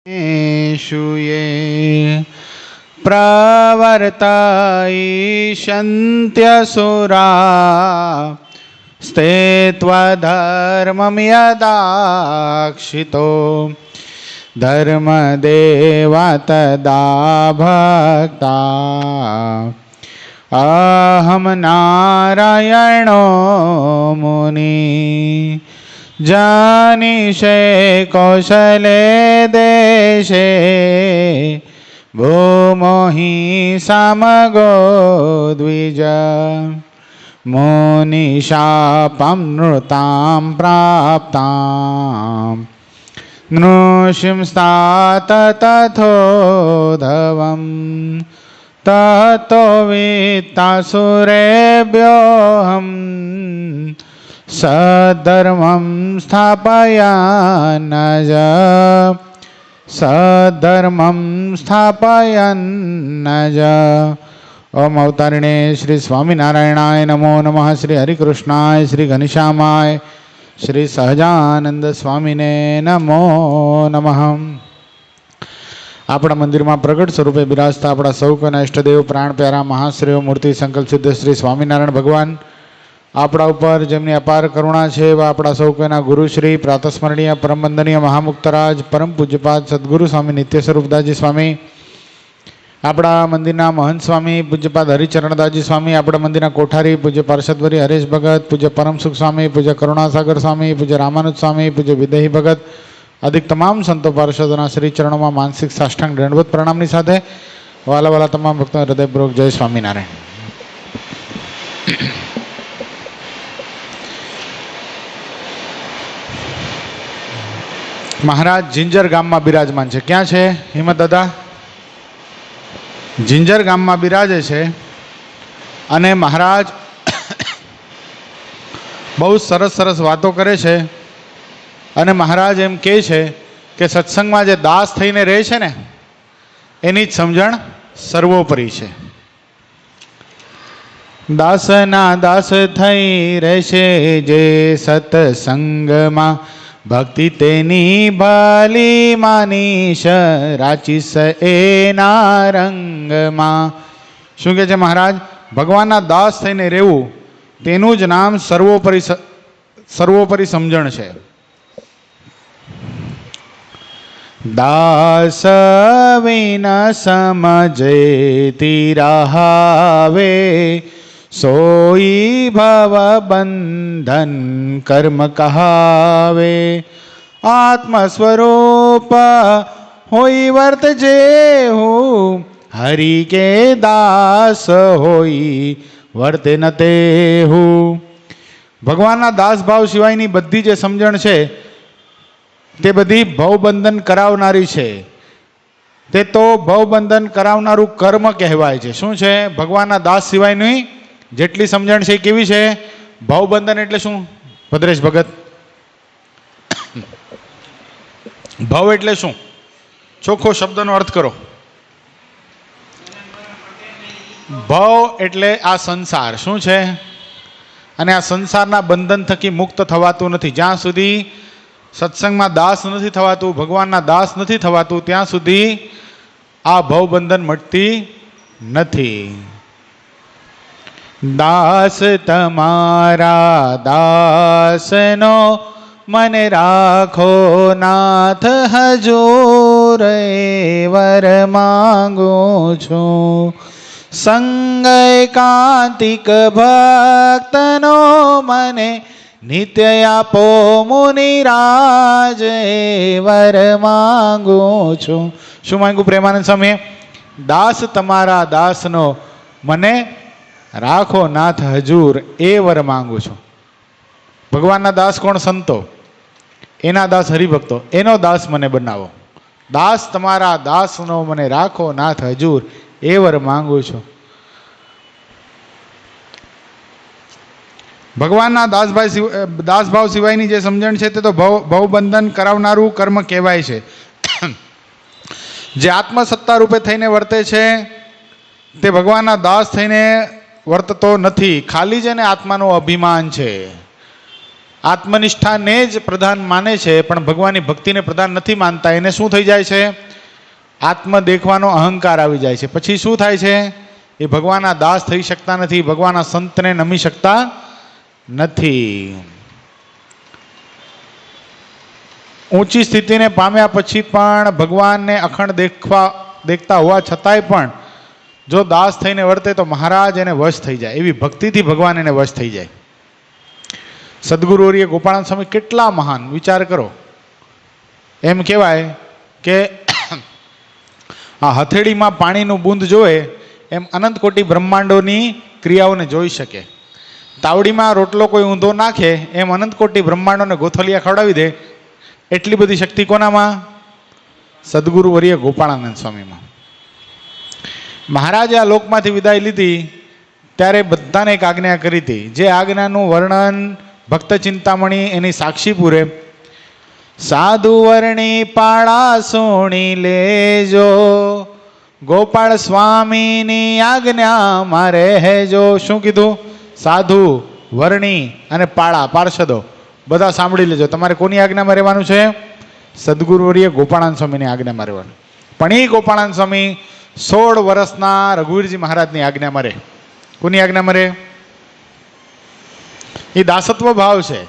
ये प्रवर्तयिष्यन्त्यसुरा स्ते त्वधर्मं यदाक्षितो धर्मदेवा तदा भक्ता अहं नारायणो मुनि जानीषे कौशले देशे भूमोहि समगो द्विज मुनिशापं नृतां प्राप्तां नृसिंस्तात तथोधवं ततो वित्तासुरेभ्योऽहं सद्धर्मं स्थापयन्नज सद्धर्मं स्थापयन्नज। ओम अवतारिणे श्री स्वामीनारायणाय नमो नमः। श्री हरिकृष्णाय श्री घनश्यामाय श्री सहजानंद स्वामीने नमो नमः। આપણા મંદિરમાં પ્રગટ સ્વરૂપે બિરાજતા આપણા સૌ કોના ઇષ્ટદેવ પ્રાણ પ્યારા મહાશ્રેયો મૂર્તિ સંકલ્પ સિદ્ધ શ્રી સ્વામિનારાયણ ભગવાન આપણા ઉપર જેમની અપાર કરુણા છે એવા આપણા સૌ કોના ગુરુશ્રી પ્રાતસ્મરણીય પરમ વંદનીય મહામુક્તરાજ પરમ પૂજ્યપાદ સદગુરુ સ્વામી નિત્ય સ્વરૂપદાસજી સ્વામી, આપણા મંદિરના મહંત સ્વામી પૂજ્યપાદ હરિચરણદાસજી સ્વામી, આપણા મંદિરના કોઠારી પૂજ્ય પાર્ષદવરી હરેશ ભગત, પૂજ્ય પરમસુખ સ્વામી, પૂજ્ય કરુણાસાગર સ્વામી, પૂજ્ય રામાનુજ સ્વામી, પૂજ્ય વિદેહી ભગત અધિક તમામ સંતો પાર્ષદોના શ્રી ચરણોમાં માનસિક સાષ્ટાંગ દંડવત પ્રણામની સાથે વાલા વાલા તમામ ભક્તો હૃદયપૂર્વક જય સ્વામિનારાયણ. મહારાજ જિંજર ગામમાં બિરાજમાન છે. ક્યાં છે હિંમત દાદા? જિંજર ગામમાં બિરાજે છે. અને મહારાજ બહુ સરસ સરસ વાતો કરે છે. અને મહારાજ એમ કહે છે કે સત્સંગમાં જે દાસ થઈને રહે છે ને એની જ સમજણ સર્વોપરી છે. દાસના દાસ થઈ રહેશે જે સત્સંગમાં, ભક્તિ તેની ભલી માનીશ રાચીશ એના રંગમાં. શું કહે છે મહારાજ? ભગવાનના દાસ થઈને રહેવું તેનું જ નામ સર્વોપરી સમજણ છે. દાસ વિના સમજેતી રહાવે, સોઈ ભવ બંધન કર્મ કહાવે. આત્મ સ્વરૂપ હોઈ વર્તજે હું, હરિ કે દાસ હોઈ વર્તે ન તે હું. ભગવાનના દાસ ભાવ સિવાયની બધી જે સમજણ છે તે બધી ભવબંધન કરાવનારી છે. તે તો ભવબંધન કરાવનારું કર્મ કહેવાય છે. શું છે? ભગવાનના દાસ સિવાયની જેટલી સમજણ છે કેવી છે? ભવબંધન એટલે શું ભદ્રેશ ભગત? ભવ એટલે શું? ચોખ્ખો શબ્દનો અર્થ કરો. ભવ એટલે આ સંસાર. શું છે? અને આ સંસારના બંધન થકી મુક્ત થવાતું નથી. જ્યાં સુધી સત્સંગમાં દાસ નથી થવાતું, ભગવાનના દાસ નથી થવાતું, ત્યાં સુધી આ ભવબંધન મટતી નથી. દાસ તમારા દાસનો મને રાખો નાથ હજૂર, વર માંગુ છું. સંગ એકાંતિક ભક્તનો મને નિત્ય આપો મુનિરાજ, વર માંગુ છું. શું માંગુ પ્રેમાનંદ સ્વામી? દાસ તમારા દાસનો મને રાખો નાથ હજૂર, એ વર માંગુ છું. ભગવાનના દાસ કોણ? સંતો. એના દાસ હરિભક્તો. એનો દાસ મને બનાવો. દાસ તમારા દાસનો મને રાખો નાથ હજૂર, એ વર માંગુ છું. ભગવાનના દાસભાવ સિવાયની જે સમજણ છે તે તો ભવબંધન કરાવનારું કર્મ કહેવાય છે. જે આત્મસત્તા રૂપે થઈને વર્તે છે તે ભગવાનના દાસ થઈને વર્તતો નથી. ખાલી જ એને આત્માનો અભિમાન છે. આત્મનિષ્ઠાને જ પ્રધાન માને છે પણ ભગવાનની ભક્તિને પ્રધાન નથી માનતા, એને શું થઈ જાય છે? આત્મ દેખવાનો અહંકાર આવી જાય છે. પછી શું થાય છે? એ ભગવાનના દાસ થઈ શકતા નથી, ભગવાનના સંતને નમી શકતા નથી. ઊંચી સ્થિતિને પામ્યા પછી પણ ભગવાનને અખંડ દેખતા હોવા છતાંય પણ જો દાસ થઈને વર્તે તો મહારાજ એને વશ થઈ જાય, એવી ભક્તિથી ભગવાન એને વશ થઈ જાય. સદગુરુઓરીએ ગોપાળાનંદ સ્વામી કેટલા મહાન, વિચાર કરો. એમ કહેવાય કે આ હથેળીમાં પાણીનું બૂંદ જોવે એમ અનંત કોટી બ્રહ્માંડોની ક્રિયાઓને જોઈ શકે. તાવડીમાં રોટલો કોઈ ઊંધો નાખે એમ અનંત કોટી બ્રહ્માંડોને ગોથલિયા ખવડાવી દે, એટલી બધી શક્તિ કોનામાં? સદગુરુવરીય ગોપાળાનંદ સ્વામીમાં. મહારાજે આ લોકમાંથી વિદાય લીધી ત્યારે બધાને એક આજ્ઞા કરી હતી, જે આજ્ઞાનું વર્ણન ભક્ત ચિંતામણી એની સાક્ષી પૂરે. સાધુ વર્ણી પાળા સોણી લેજો, ગોપાળ સ્વામીની આજ્ઞા મારે હેજો. શું કીધું? સાધુ, વર્ણી અને પાળા, પાર્ષદો બધા સાંભળી લેજો. તમારે કોની આજ્ઞામાં રહેવાનું છે? સદગુરુવરીય ગોપાળાનંદ સ્વામીની આજ્ઞામાં રહેવાનું. પણ એ ગોપાળાનંદ સ્વામી 16 વર્ષના રઘુવીરજી મહારાજની આજ્ઞામાં રહે. કોની આજ્ઞામાં રહે? એ દાસત્વ ભાવ છે,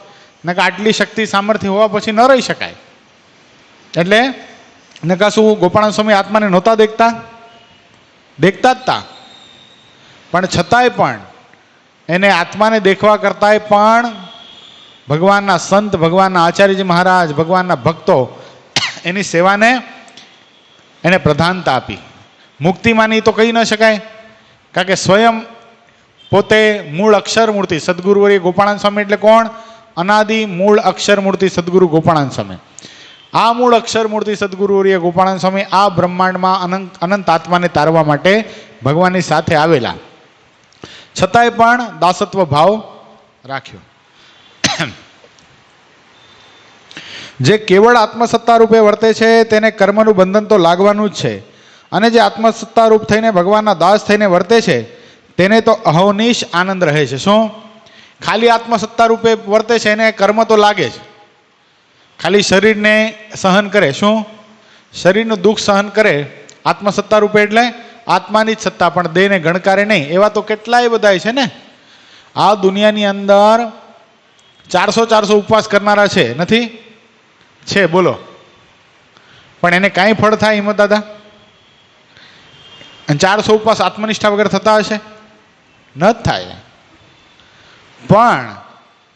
નકા આટલી શક્તિ સામર્થ્ય હોવા પછી ન રહી શકાય. એટલે નકા શું ગોપાળાનંદ સ્વામી આત્માને નહોતા દેખતા? દેખતા જ તા, પણ છતાંય પણ એને આત્માને દેખવા કરતાંય પણ ભગવાનના સંત, ભગવાનના આચાર્યજી મહારાજ, ભગવાનના ભક્તો એની સેવાને એને પ્રધાનતા આપી. મુક્તિમાની તો કહી ન શકાય, કારણ કે સ્વયં પોતે મૂળ અક્ષર મૂર્તિ સદગુરુવરીય ગોપાળાનંદ સ્વામી એટલે કોણ? અનાદિ મૂળ અક્ષર મૂર્તિ સદગુરુ ગોપાળાનંદ સ્વામી. આ મૂળ અક્ષર મૂર્તિ સદગુરુવરીય ગોપાળાનંદ સ્વામી આ બ્રહ્માંડમાં અનંત આત્માને તારવા માટે ભગવાનની સાથે આવેલા, છતાંય પણ દાસત્વ ભાવ રાખ્યો. જે કેવળ આત્મસત્તા રૂપે વર્તે છે તેને કર્મનું બંધન તો લાગવાનું જ છે, અને જે આત્મસત્તા રૂપ થઈને ભગવાનના દાસ થઈને વર્તે છે તેને તો અહોનિશ આનંદ રહે છે. શું? ખાલી આત્મસત્તા રૂપે વર્તે છે એને કર્મ તો લાગે જ, ખાલી શરીરને સહન કરે. શું? શરીરનું દુઃખ સહન કરે આત્મસત્તા રૂપે, એટલે આત્માની જ સત્તા, પણ દેહને ગણકારે નહીં. એવા તો કેટલાય બધાય છે ને આ દુનિયાની અંદર. 400 ઉપવાસ કરનારા છે, નથી? છે, બોલો. પણ એને કાંઈ ફળ થાય હિંમત દાદા? 400 ઉપવાસ આત્મનિષ્ઠા વગર થતા હશે? ન જ થાય. પણ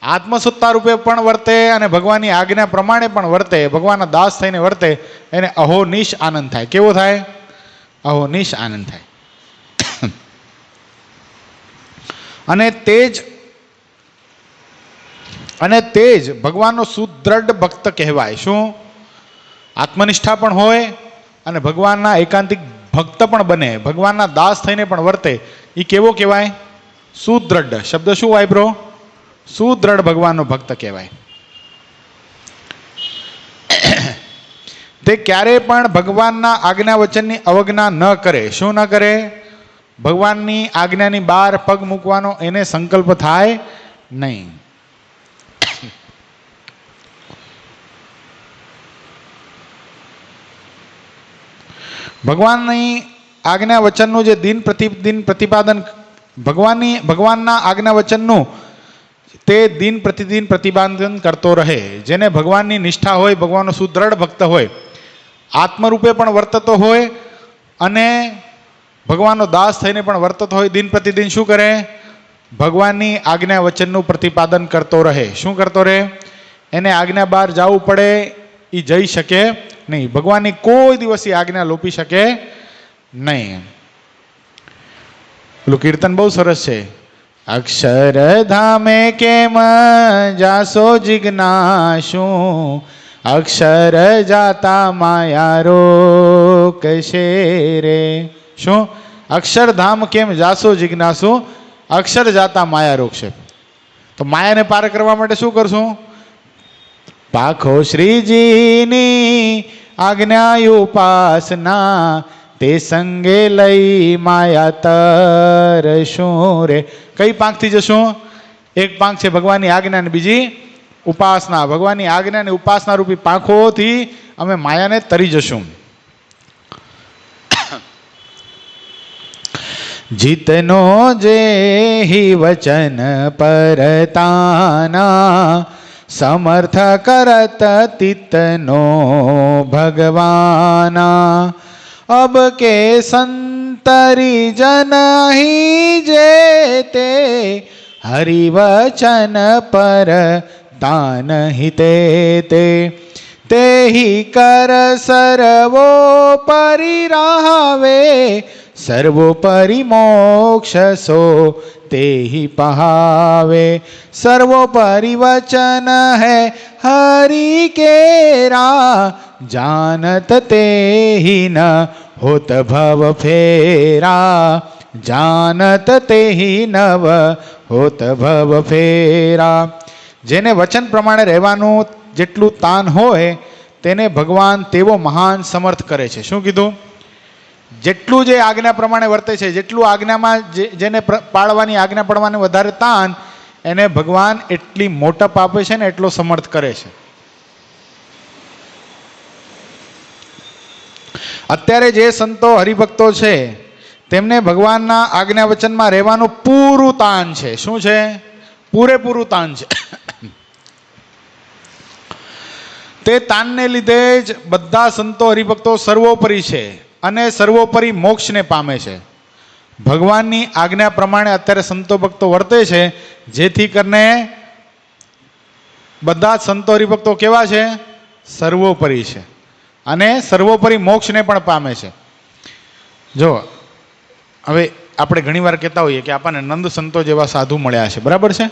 આત્મસત્તા રૂપે પણ વર્તે અને ભગવાનની આજ્ઞા પ્રમાણે પણ વર્તે, ભગવાનના દાસ થઈને વર્તે, એને અહોનિશ આનંદ થાય. કેવો થાય? અહોનિશ આનંદ થાય. અને તે જ ભગવાનનો સુદ્રઢ ભક્ત કહેવાય. શું? આત્મનિષ્ઠા પણ હોય અને ભગવાનના એકાંતિક ભક્ત પણ બને, ભગવાનના દાસ થઈને પણ વર્તે. એ કેવો કહેવાય? સુદ્રઢ. શબ્દ શું વાપરો? સુદ્રઢ ભગવાનનો ભક્ત કહેવાય. તે ક્યારે પણ ભગવાનના આજ્ઞા વચનની અવજ્ઞા ન કરે. શું ન કરે? ભગવાનની આજ્ઞાની બહાર પગ મૂકવાનો એને સંકલ્પ થાય નહીં. ભગવાનની આજ્ઞા વચનનું જે દિન પ્રતિદિન પ્રતિપાદન, ભગવાનના આજ્ઞા વચનનું તે દિન પ્રતિદિન પ્રતિપાદન કરતો રહે. જેને ભગવાનની નિષ્ઠા હોય, ભગવાનનો સુદ્રઢ ભક્ત હોય, આત્મરૂપે પણ વર્તતો હોય અને ભગવાનનો દાસ થઈને પણ વર્તતો હોય, દિન પ્રતિદિન શું કરે? ભગવાનની આજ્ઞા વચનનું પ્રતિપાદન કરતો રહે. શું કરતો રહે? એને આજ્ઞા બહાર જવું પડે એ જઈ શકે નહીં. ભગવાનની કોઈ દિવસ આજ્ઞા લોપી શકે નહીં. પેલું કીર્તન બહુ સરસ છે. અક્ષરધામે કેમ જાસો જિજ્ઞાસું, અક્ષર જાતા માયા રોકશે રે. શું? અક્ષરધામ કેમ જાસો જિજ્ઞાસુ, અક્ષર જાતા માયા રોકશે. તો માયાને પાર કરવા માટે શું કરશું? પાખો શ્રીજીની આજ્ઞા ઉપાસના, તે સંગે લઈ માયા તરશું રે. કઈ પાંખથી જશું? એક પાંખ છે ભગવાનની આજ્ઞા, અને બીજી ઉપાસના, ભગવાનની આજ્ઞાની ઉપાસના રૂપી પાંખોથી અમે માયાને તરી જશું. જીતનો જે વચન પરતાના સમર્થ કરત તિતનો ભગવાના અબ કે સંતરી જન હી જેતે હરિવચન પર તાન હિતે તે કર સર્વો પરિરાવે સર્વોપરી મોક્ષ સો તે પહાવે સર્વોપરી વચન હૈ હરિ કેરા જાનત તે ન હોત ભવ ફેરા જાનત તે નવ હોત ભવ ફેરા. જેને વચન પ્રમાણે રહેવાનું જેટલું તાન હોય તેને ભગવાન તેવો મહાન સમર્થ કરે છે. શું કીધું? જેટલું જે આજ્ઞા પ્રમાણે વર્તે છે, જેટલું આજ્ઞામાં જેને પાળવાની આજ્ઞા પાડવાની વધારે તાન, એને ભગવાન એટલી મોટપ આપે છે ને એટલો સમર્થ કરે છે. અત્યારે જે સંતો હરિભક્તો છે તેમને ભગવાનના આજ્ઞા વચનમાં રહેવાનું પૂરું તાન છે. શું છે? પૂરેપૂરું તાન છે. તે તાનને લીધે જ બધા સંતો હરિભક્તો સર્વોપરી છે અને સર્વોપરી મોક્ષને પામે છે. ભગવાનની આજ્ઞા પ્રમાણે અત્યારે સંતો ભક્તો વર્તે છે, જેથી કરીને બધા સંતો હરિભક્તો કેવા છે? સર્વોપરી છે અને સર્વોપરી મોક્ષને પણ પામે છે. જો હવે આપણે ઘણીવાર કહેતા હોઈએ કે આપણને નંદ સંતો જેવા સાધુ મળ્યા છે, બરાબર છે?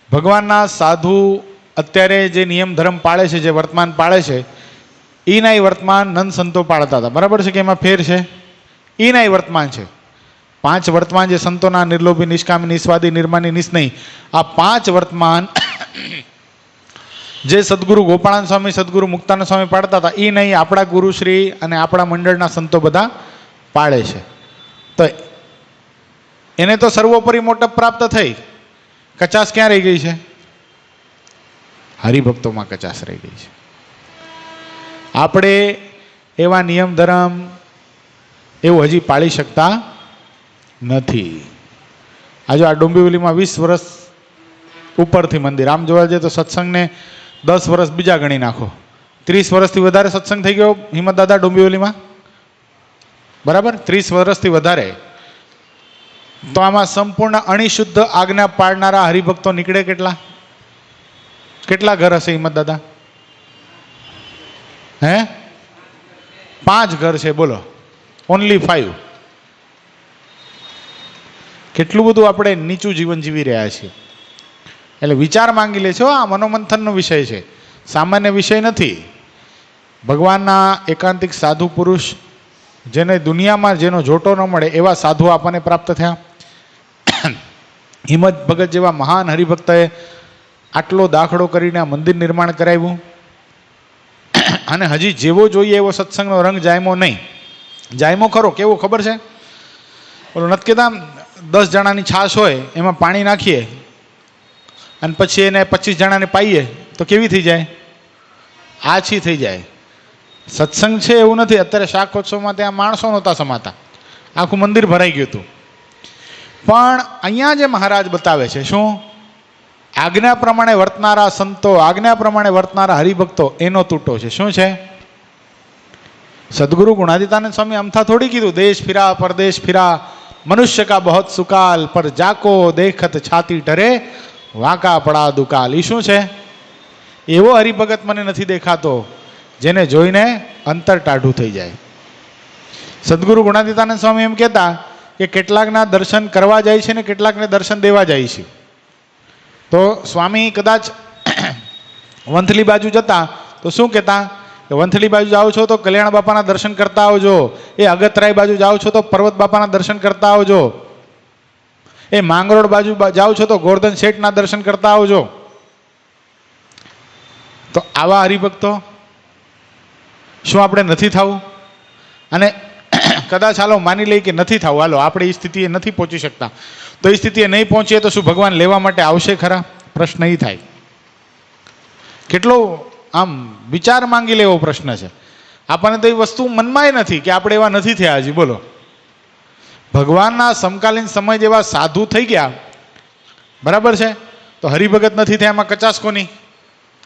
ભગવાનના સાધુ અત્યારે જે નિયમ ધર્મ પાળે છે, જે વર્તમાન પાળે છે, એના વર્તમાન નંદ સંતો પાળતા હતા, બરાબર છે? કે એમાં ફેર છે? એના વર્તમાન છે. 5 વર્તમાન જે સંતોના નિર્લોભી, નિષ્કામી, નિસ્વાદી, નિર્માની, નિસ્નેહી, આ 5 વર્તમાન જે સદગુરુ ગોપાળાન સ્વામી, સદગુરુ મુક્તાનંદ સ્વામી પાડતા હતા, એ નહીં આપણા ગુરુશ્રી અને આપણા મંડળના સંતો બધા પાળે છે. તો એને તો સર્વોપરી મોટપ પ્રાપ્ત થઈ. કચાશ ક્યાં રહી ગઈ છે? હરિભક્તોમાં કચાશ રહી ગઈ છે. આપણે એવા નિયમ ધર્મ એવું હજી પાળી શકતા નથી. આજે આ ડોંબિવલીમાં 20 વર્ષ ઉપરથી મંદિર, આમ જોવા જઈએ તો સત્સંગને 10 વર્ષ બીજા ગણી નાખો, 30 વર્ષથી વધારે સત્સંગ થઈ ગયો હિંમત દાદા ડોંબિવલીમાં, બરાબર? 30 વર્ષથી વધારે. તો આમાં સંપૂર્ણ અણિશુદ્ધ આજ્ઞા પાડનારા હરિભક્તો નીકળે કેટલા? કેટલા ઘર હશે હિંમત દાદા? હે? 5 ઘર છે, બોલો. ઓનલી 5. કેટલું બધું આપણે નીચું જીવન જીવી રહ્યા છીએ. એટલે વિચાર માંગી લે છે. આ મનોમંથનનો વિષય છે, સામાન્ય વિષય નથી. ભગવાનના એકાંતિક સાધુ પુરુષ, જેને દુનિયામાં જેનો જોટો ન મળે એવા સાધુ આપણને પ્રાપ્ત થયા. હિંમત ભગત જેવા મહાન હરિભક્તએ આટલો દાખલો કરીને આ મંદિર નિર્માણ કરાવ્યું અને હજી જેવો જોઈએ એવો સત્સંગનો રંગ જાયમો નહીં. જાયમો ખરો, કેવો ખબર છે? ઓલો નથી કહેતા 10 જણાની છાશ હોય એમાં પાણી નાખીએ અને પછી એને 25 જણાને પાઈએ તો કેવી થઈ જાય? આછી થઈ જાય. સત્સંગ છે એવું નથી. અત્યારે શાકોત્સવમાં ત્યાં માણસો નહોતા સમાતા, આખું મંદિર ભરાઈ ગયું હતું. પણ અહીંયા જે મહારાજ બતાવે છે શું? આજ્ઞા પ્રમાણે વર્તનારા સંતો, આજ્ઞા પ્રમાણે વર્તનારા હરિભક્તો, એનો તૂટો છે. શું છે? સદગુરુ ગુણાતીતાનંદ સ્વામી અમથા થોડી કીધું, દેશ ફિરા પરદેશ ફિરા મનુષ્ય કા બહોત સુકાલ પર જાકો દેખત છાતી ઢરે વાંકા પડા દુકાલ. એ શું છે? એવો હરિભગત મને નથી દેખાતો જેને જોઈને અંતર ટાઢું થઈ જાય. સદગુરુ ગુણાતીતાનંદ સ્વામી એમ કહેતા કે કેટલાકના દર્શન કરવા જાય છે ને કેટલાકને દર્શન દેવા જાય છે. તો સ્વામી કદાચ વંથલી બાજુ જતા તો શું કહેતા કે વંથલી બાજુ જાઓ છો તો કલ્યાણ બાપાના દર્શન કરતા આવજો, એ અગતરાય બાજુ જાઓ છો તો પર્વત બાપાના દર્શન કરતા આવજો, એ માંગરોળ બાજુ જાઓ છો તો ગોર્ધન શેઠના દર્શન કરતા આવજો. તો આવા હરિભક્તો શું આપણે નથી થવું? અને કદાચ હાલો માની લઈએ કે નથી થવું, હાલો આપણે એ સ્થિતિએ નથી પહોંચી શકતા, તો એ સ્થિતિએ નહીં પહોંચીએ તો શું ભગવાન લેવા માટે આવશે ખરા? પ્રશ્ન એ થાય. કેટલો આમ વિચાર માંગી લે એવો પ્રશ્ન છે. આપણને તો એ વસ્તુ મનમાંય નથી કે આપણે એવા નથી થયા હજી. બોલો, ભગવાનના સમકાલીન સમય જેવા સાધુ થઈ ગયા, બરાબર છે, તો હરિભગત નથી થયા, એમાં કચાસ કોની?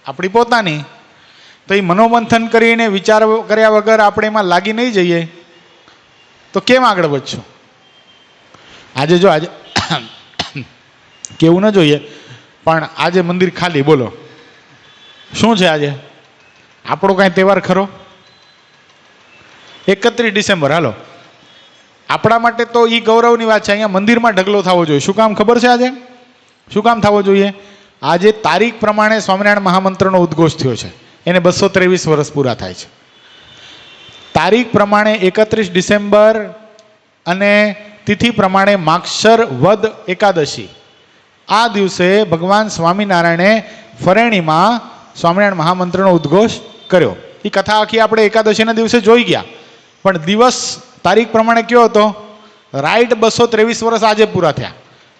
આપણી પોતાની. તો એ મનોમંથન કરીને વિચાર કર્યા વગર આપણે એમાં લાગી નહીં જઈએ તો કેમ આગળ વધશું? આજે જો આજે કેવું ન જોઈએ, પણ આજે મંદિર ખાલી. બોલો, શું છે આજે? આપણો કાંઈ તહેવાર ખરો? 31 ડિસેમ્બર. હાલો, આપણા માટે તો એ ગૌરવની વાત છે. અહીંયા મંદિરમાં ઢગલો થવો જોઈએ. શું કામ ખબર છે? આજે શું કામ થવો જોઈએ? આજે તારીખ પ્રમાણે સ્વામિનારાયણ મહામંત્રનો ઉદ્ઘોષ થયો છે, એને 223 વર્ષ પૂરા થાય છે. તારીખ પ્રમાણે 31 ડિસેમ્બર અને તિથિ પ્રમાણે માગશર વદ એકાદશી, આ દિવસે ભગવાન સ્વામિનારાયણે ફરેણીમાં સ્વામિનારાયણ મહામંત્રનો ઉદ્ઘોષ કર્યો. એ કથા આખી આપણે એકાદશીના દિવસે જોઈ ગયા, પણ દિવસ તારીખ પ્રમાણે કયો હતો? રાઈટ 223 વર્ષ આજે પૂરા થયા.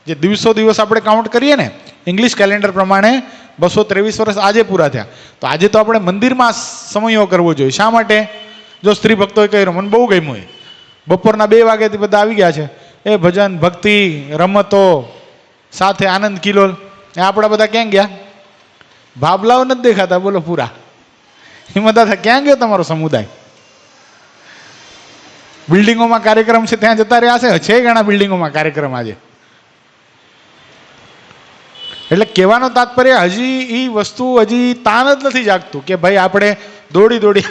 જે દિવસો દિવસ આપણે કાઉન્ટ કરીએ ને ઇંગ્લિશ કેલેન્ડર પ્રમાણે 223 વર્ષ આજે પૂરા થયા. તો આજે તો આપણે મંદિરમાં સમયો કરવો જોઈએ. શા માટે? જો સ્ત્રી ભક્તોએ કહ્યું, મને બહુ ગમ્યું, એ બપોરના 2 વાગ્યાથી બધા આવી ગયા છે, એ ભજન ભક્તિ રમતો સાથે આનંદ કિલોલ. એ આપણા બધા ક્યાં ગયા? ભાભલાઓ નથી દેખાતા. બોલો, પૂરા હિંમતદાદા ક્યાં ગયો તમારો સમુદાય? બિલ્ડિંગોમાં કાર્યક્રમ છે ત્યાં જતા રહ્યા છે ઘણા બિલ્ડિંગોમાં કાર્યક્રમ આજે. એટલે કહેવાનો તાત્પર્ય હજી એ વસ્તુ હજી તાન જ નથી જાગતું કે ભાઈ આપણે દોડી દોડી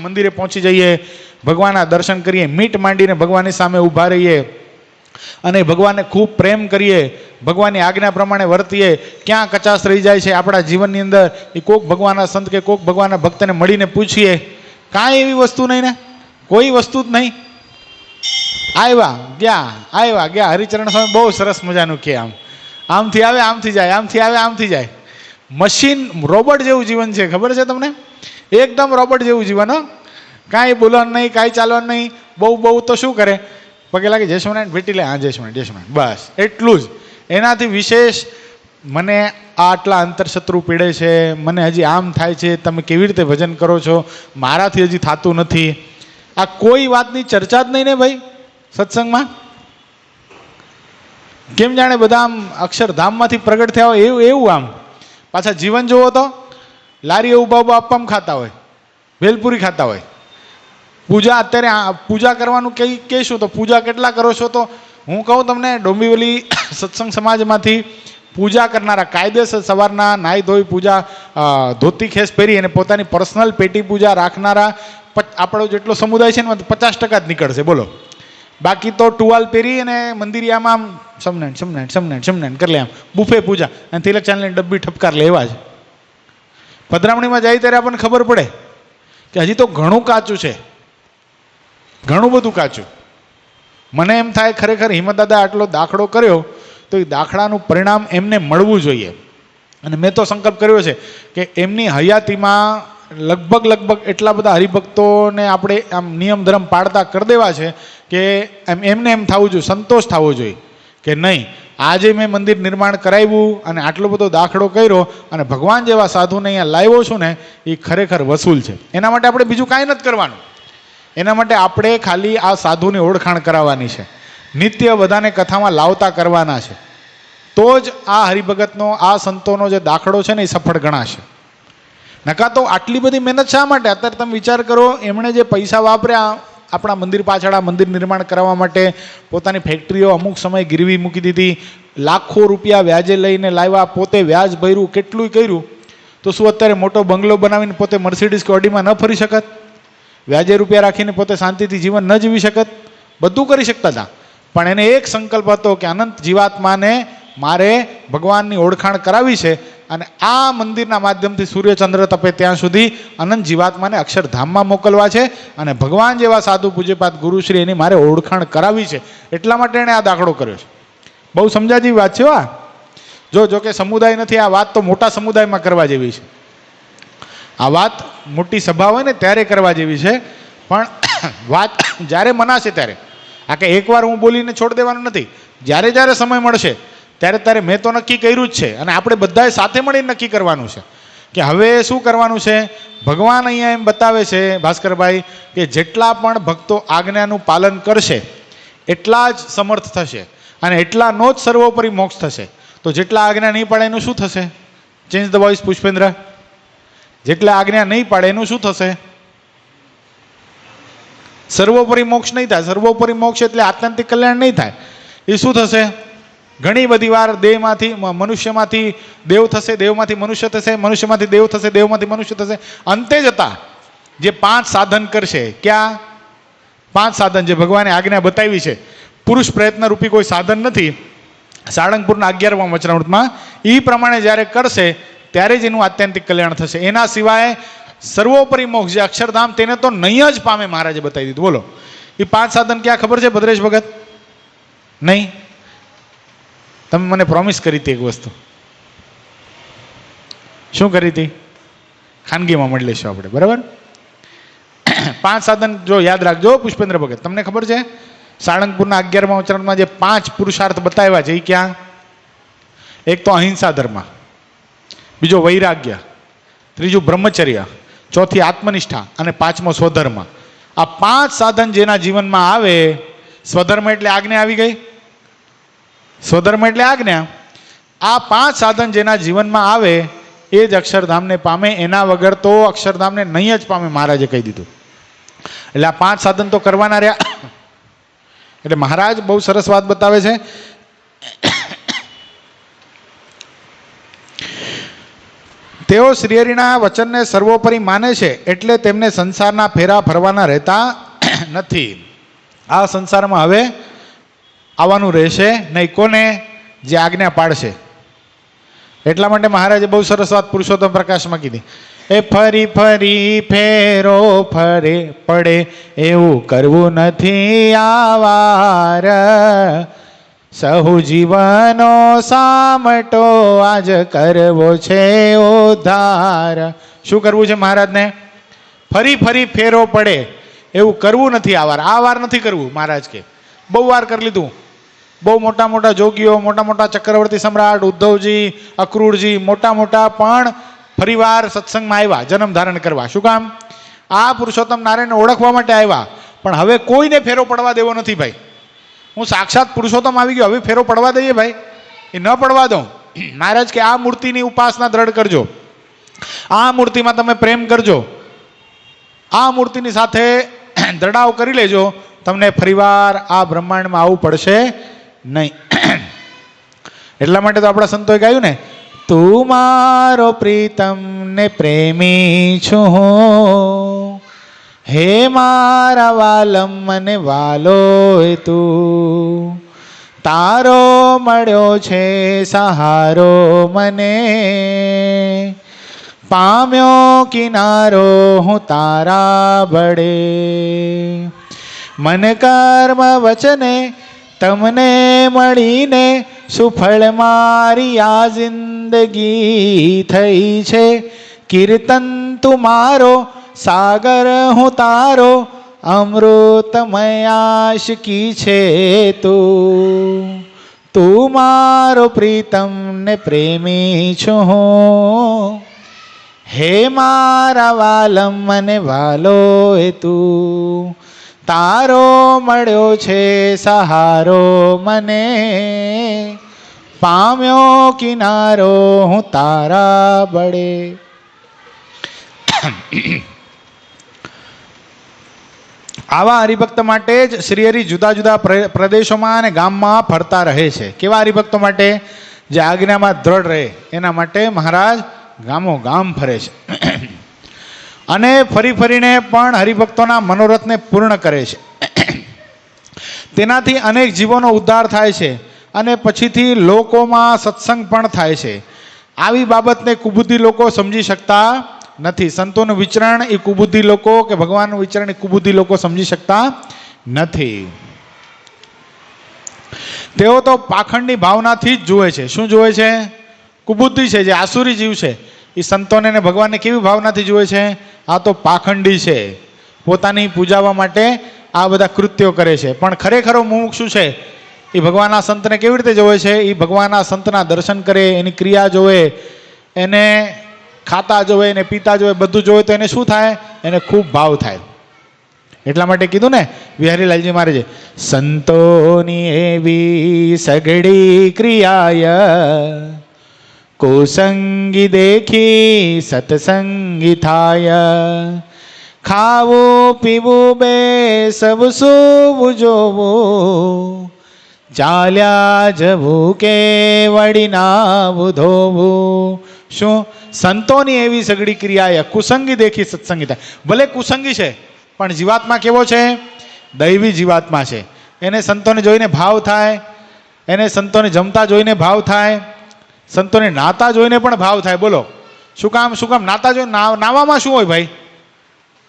મંદિરે પહોંચી જઈએ, ભગવાનના દર્શન કરીએ, મીટ માંડીને ભગવાનની સામે ઊભા રહીએ અને ભગવાનને ખૂબ પ્રેમ કરીએ, ભગવાનની આજ્ઞા પ્રમાણે વર્તીએ. ક્યાં કચાશ રહી જાય છે આપણા જીવનની અંદર એ કોક ભગવાનના સંત કે કોક ભગવાનના ભક્તને મળીને પૂછીએ. કાંઈ એવી વસ્તુ નહીં ને, કોઈ વસ્તુ જ નહીં. આવ્યા ગયા. હરિચરણ સ્વામી બહુ સરસ મજાનું કે આમથી આવે આમથી જાય, આમથી આવે આમથી જાય. મશીન રોબોટ જેવું જીવન છે, ખબર છે તમને? એકદમ રોબોટ જેવું જીવન. કાંઈ બોલવાનું નહીં, કાંઈ ચાલવાનું નહીં. બહુ તો શું કરે? પગે લાગે, જય સ્વામિનારાયણ, ભેટી લે, હા જય સ્વામિનારાયણ, બસ એટલું જ. એનાથી વિશેષ મને આટલા અંતરશત્રુ પીડે છે, મને હજી આમ થાય છે, તમે કેવી રીતે ભજન કરો છો, મારાથી હજી થતું નથી. આ કોઈ વાતની ચર્ચા જ નહીં ને ભાઈ સત્સંગમાં. કેમ જાણે બધા આમ અક્ષરધામમાંથી પ્રગટ થયા હોય એવું. આમ પાછા જીવન જુઓ તો લારીએ ઊભા આપવામાં ખાતા હોય, ભેલપુરી ખાતા હોય. પૂજા અત્યારે પૂજા કરવાનું કહીશું તો પૂજા કેટલા કરો છો? તો હું કહું તમને, ડોંબીવલી સત્સંગ સમાજમાંથી પૂજા કરનારા, કાયદેસર સવારના નાહી ધોઈ પૂજા, ધોતી ખેસ પહેરી અને પોતાની પર્સનલ પેટી પૂજા રાખનારા આપણો જેટલો સમુદાય છે ને 50% જ નીકળશે. બોલો, બાકી તો ટુવાલ પહેરી અને મંદિરિયામાં આમ સમનારાયણ કરી લે, આમ બુફે પૂજા અને તિલક ચાંદની ડબ્બી ઠપકાર લે એવા જ. પધરામણીમાં જાય ત્યારે આપણને ખબર પડે કે હજી તો ઘણું કાચું છે, ઘણું બધું કાચું. મને એમ થાય ખરેખર હિંમતદાદા આટલો દાખલો કર્યો તો એ દાખલાનું પરિણામ એમને મળવું જોઈએ. અને મેં તો સંકલ્પ કર્યો છે કે એમની હયાતીમાં લગભગ એટલા બધા હરિભક્તોને આપણે આમ નિયમ ધર્મ પાળતા કરી દેવા છે કે એમને એમ થવું જોઈએ, સંતોષ થવો જોઈએ કે નહીં, આજે મેં મંદિર નિર્માણ કરાવ્યું અને આટલો બધો દાખલો કર્યો અને ભગવાન જેવા સાધુને અહીંયા લાવ્યો છું ને, એ ખરેખર વસૂલ છે. એના માટે આપણે બીજું કાંઈ નથી કરવાનું. એના માટે આપણે ખાલી આ સાધુની ઓળખાણ કરાવવાની છે, નિત્ય બધાને કથામાં લાવતા કરવાના છે. તો જ આ હરિભગતનો, આ સંતોનો જે દાખલો છે ને એ સફળ ગણાશે. નકા તો આટલી બધી મહેનત શા માટે? અત્યારે તમે વિચાર કરો, એમણે જે પૈસા વાપર્યા આપણા મંદિર પાછળ, આ મંદિર નિર્માણ કરાવવા માટે પોતાની ફેક્ટરીઓ અમુક સમય ગીરવી મૂકી દીધી, લાખો રૂપિયા વ્યાજે લઈને લાવ્યા, પોતે વ્યાજ ભર્યું, કેટલું કર્યું. તો શું અત્યારે મોટો બંગલો બનાવીને પોતે મર્સિડીઝ કે ઓડીમાં ન ફરી શકત? વ્યાજે રૂપિયા રાખીને પોતે શાંતિથી જીવન ન જીવી શકત? બધું કરી શકતા હતા. પણ એને એક સંકલ્પ હતો કે અનંત જીવાત્માને મારે ભગવાનની ઓળખાણ કરાવી છે અને આ મંદિરના માધ્યમથી સૂર્યચંદ્ર તપે ત્યાં સુધી અનંત જીવાત્માને અક્ષરધામમાં મોકલવા છે અને ભગવાન જેવા સાધુ પૂજ્યપાદ ગુરુશ્રી એની મારે ઓળખાણ કરાવી છે. એટલા માટે એણે આ દાખલો કર્યો છે. બહુ સમજા જેવી વાત છે. જો કે સમુદાય નથી, આ વાત તો મોટા સમુદાયમાં કરવા જેવી છે. આ વાત મોટી સભા હોય ને ત્યારે કરવા જેવી છે. પણ વાત જ્યારે મનાશે ત્યારે, આ કે એકવાર હું બોલીને છોડ દેવાનું નથી. જ્યારે સમય મળશે ત્યારે મેં તો નક્કી કર્યું જ છે અને આપણે બધાએ સાથે મળીને નક્કી કરવાનું છે કે હવે શું કરવાનું છે. ભગવાન અહીંયા એમ બતાવે છે ભાસ્કરભાઈ કે જેટલા પણ ભક્તો આજ્ઞાનું પાલન કરશે એટલા જ સમર્થ થશે અને એટલાનો જ સર્વોપરી મોક્ષ થશે. તો જેટલા આજ્ઞા નહીં પાડે એનું શું થશે? Change the voice Pushpendra. જેટલા આજ્ઞા નહીં પાડે એનું શું થશે? સર્વોપરી મોક્ષ નહીં થાય. સર્વોપરી મોક્ષ એટલે આત્યંતિક કલ્યાણ નહીં થાય. એ શું થશે? ઘણી બધી વાર દેહમાંથી મનુષ્યમાંથી દેવ થશે, દેવમાંથી મનુષ્ય થશે, મનુષ્યમાંથી દેવ થશે, દેવમાંથી મનુષ્ય થશે. અંતે જતા જે 5 સાધન કરશે, ક્યાં 5 સાધન જે ભગવાને આજ્ઞા બતાવી છે, પુરુષ પ્રયત્ન રૂપી કોઈ સાધન નથી. સાળંગપુરના 11મા વચનામૃતમાં એ પ્રમાણે જ્યારે કરશે ત્યારે જ એનું આત્યંતિક કલ્યાણ થશે. એના સિવાય સર્વોપરી મોક્ષ જે અક્ષરધામ તેને તો નહીં જ પામે. મહારાજે બતાવી દીધું. બોલો એ 5 સાધન ક્યાં ખબર છે ભદ્રેશ ભગત? નહીં? તમે મને પ્રોમિસ કરી હતી એક વસ્તુ. શું કરી હતી? ખાનગીમાં મળી લેશું આપણે, બરાબર? 5 સાધન જો યાદ રાખજો પુષ્પેન્દ્ર ભગત. તમને ખબર છે સાળંગપુરના 11મા વચનામૃતમાં જે 5 પુરુષાર્થ બતાવ્યા છે એ ક્યાં? એક તો અહિંસા ધર્મ, બીજો વૈરાગ્ય, ત્રીજું બ્રહ્મચર્ય, ચોથી આત્મનિષ્ઠા અને 5મો સ્વધર્મ. આ 5 સાધન જેના જીવનમાં આવે, સ્વધર્મ એટલે આજ્ઞા આવી ગઈ, સ્વધર્મ એટલે આજ્ઞા. આ 5 સાધન જેના જીવનમાં આવે એ જ અક્ષરધામને પામે. એના વગર તો અક્ષરધામને નહીં જ પામે, મહારાજે કહી દીધું. એટલે આ 5 સાધન તો કરવાના રહ્યા. એટલે મહારાજ બહુ સરસ વાત બતાવે છે. તેઓ શ્રીહરિના વચનને સર્વોપરી માને છે એટલે તેમને સંસારના ફેરા ફરવાના રહેતા નથી. આ સંસારમાં હવે આવવાનું રહેશે નહીં. કોને? જે આજ્ઞા પાડશે. એટલા માટે મહારાજે બહુ સરસ વાત પુરુષોત્તમ પ્રકાશમાં કીધી. એ ફરી ફરી ફેરો ફરે પડે એવું કરવું નથી આવાર, સહુ જીવનો સામટો આજ કરવો છે ઉદ્ધાર. શું કરવું છે મહારાજને? ફરી ફરી ફેરો પડે એવું કરવું નથી આવાર. આ વાર નથી કરવું. મહારાજ કે બહુ વાર કરી લીધું. બહુ મોટા મોટા જોગીઓ, મોટા મોટા ચક્રવર્તી સમ્રાટ, ઉદ્ધવજી, અક્રૂરજી, મોટા મોટા પણ ફરીવાર સત્સંગમાં આવ્યા જન્મ ધારણ કરવા. શું કામ? આ પુરુષોત્તમ નારાયણને ઓળખવા માટે આવ્યા. પણ હવે કોઈને ફેરો પડવા દેવો નથી ભાઈ. હું સાક્ષાત પુરુષોત્તમ આવી ગયો, હવે ફેરો પડવા દઈએ ભાઈ? એ ન પડવા દઉં. મહારાજ કે આ મૂર્તિની ઉપાસના દ્રઢ કરજો, આ મૂર્તિમાં તમે પ્રેમ કરજો, આ મૂર્તિની સાથે દ્રઢાવ કરી લેજો, તમને ફરીવાર આ બ્રહ્માંડમાં આવવું પડશે નહીં. એટલા માટે તો આપણા સંતોએ ગાયું ને, તું મારો પ્રીતમ ને પ્રેમી છું હું, હે મારા વાલમ મને વાલો તું, તારો મળ્યો છે સહારો મને, પામ્યો કિનારો હું તારા બળે, મન કર્મ વચને તમને મળીને સુફળ મારી આ જિંદગી થઈ છે, કીર્તન તુમારો સાગર હું તારો, અમૃતમય આશિકી છે તું, તું મારો પ્રીતમ ને પ્રેમી છું હું, હે મારા વાલમ મને વાલો તું, તારો મળ્યો છે સહારો મને, પામ્યો કિનારો હું તારા બળે. આવા હરિભક્ત માટે જ શ્રીહરિ જુદા જુદા પ્રદેશોમાં અને ગામમાં ફરતા રહે છે. કેવા હરિભક્તો માટે? જે આજ્ઞામાં દ્રઢ રહે એના માટે મહારાજ ગામો ગામ ફરે છે. અને ફરી ફરીને પણ હરિભક્તોના મનોરથને પૂર્ણ કરે છે. તેનાથી અનેક જીવોનો ઉદ્ધાર થાય છે અને પછીથી લોકોમાં સત્સંગ પણ થાય છે. આવી બાબતને કુબુદ્ધિ લોકો સમજી શકતા નથી. સંતોનું વિચરણ એ કુબુદ્ધિ લોકો કે ભગવાનનું વિચરણ એ કુબુદ્ધિ લોકો સમજી શકતા નથી. તેઓ તો પાખંડની ભાવનાથી જ જુએ છે. શું જુએ છે? કુબુદ્ધિ છે, જે આસુરી જીવ છે એ સંતોને ને ભગવાનને કેવી ભાવનાથી જુએ છે? આ તો પાખંડી છે, પોતાની પૂજાવા માટે આ બધા કૃત્યો કરે છે. પણ ખરેખરો મુમુક્ષુ છે એ ભગવાનના સંતને કેવી રીતે જોવે છે? એ ભગવાનના સંતના દર્શન કરે, એની ક્રિયા જોવે, એને ખાતા જોવે ને પીતા જોવે, બધું જોવે તો એને શું થાય? એને ખૂબ ભાવ થાય. એટલા માટે કીધું ને વિહારીલાલજી મહારાજે, સંતોની એવી સઘળી ક્રિયાય, કુસંગી દેખી સત્સંગી થાય, ખાવું પીવું બે સબ સુવું જોવું, ચાલ્યા જવું કે વળી નાવું ધોવું. શું? સંતોની એવી સઘળી ક્રિયા, કુસંગી દેખી સત્સંગી થાય. ભલે કુસંગી છે પણ જીવાત્મા કેવો છે? દૈવી જીવાત્મા છે. એને સંતોને જોઈને ભાવ થાય, એને સંતોને જમતા જોઈને ભાવ થાય, સંતોને નાતા જોઈને પણ ભાવ થાય. બોલો શું કામ? શું કામ નાતા જોઈને? નાવામાં શું હોય ભાઈ?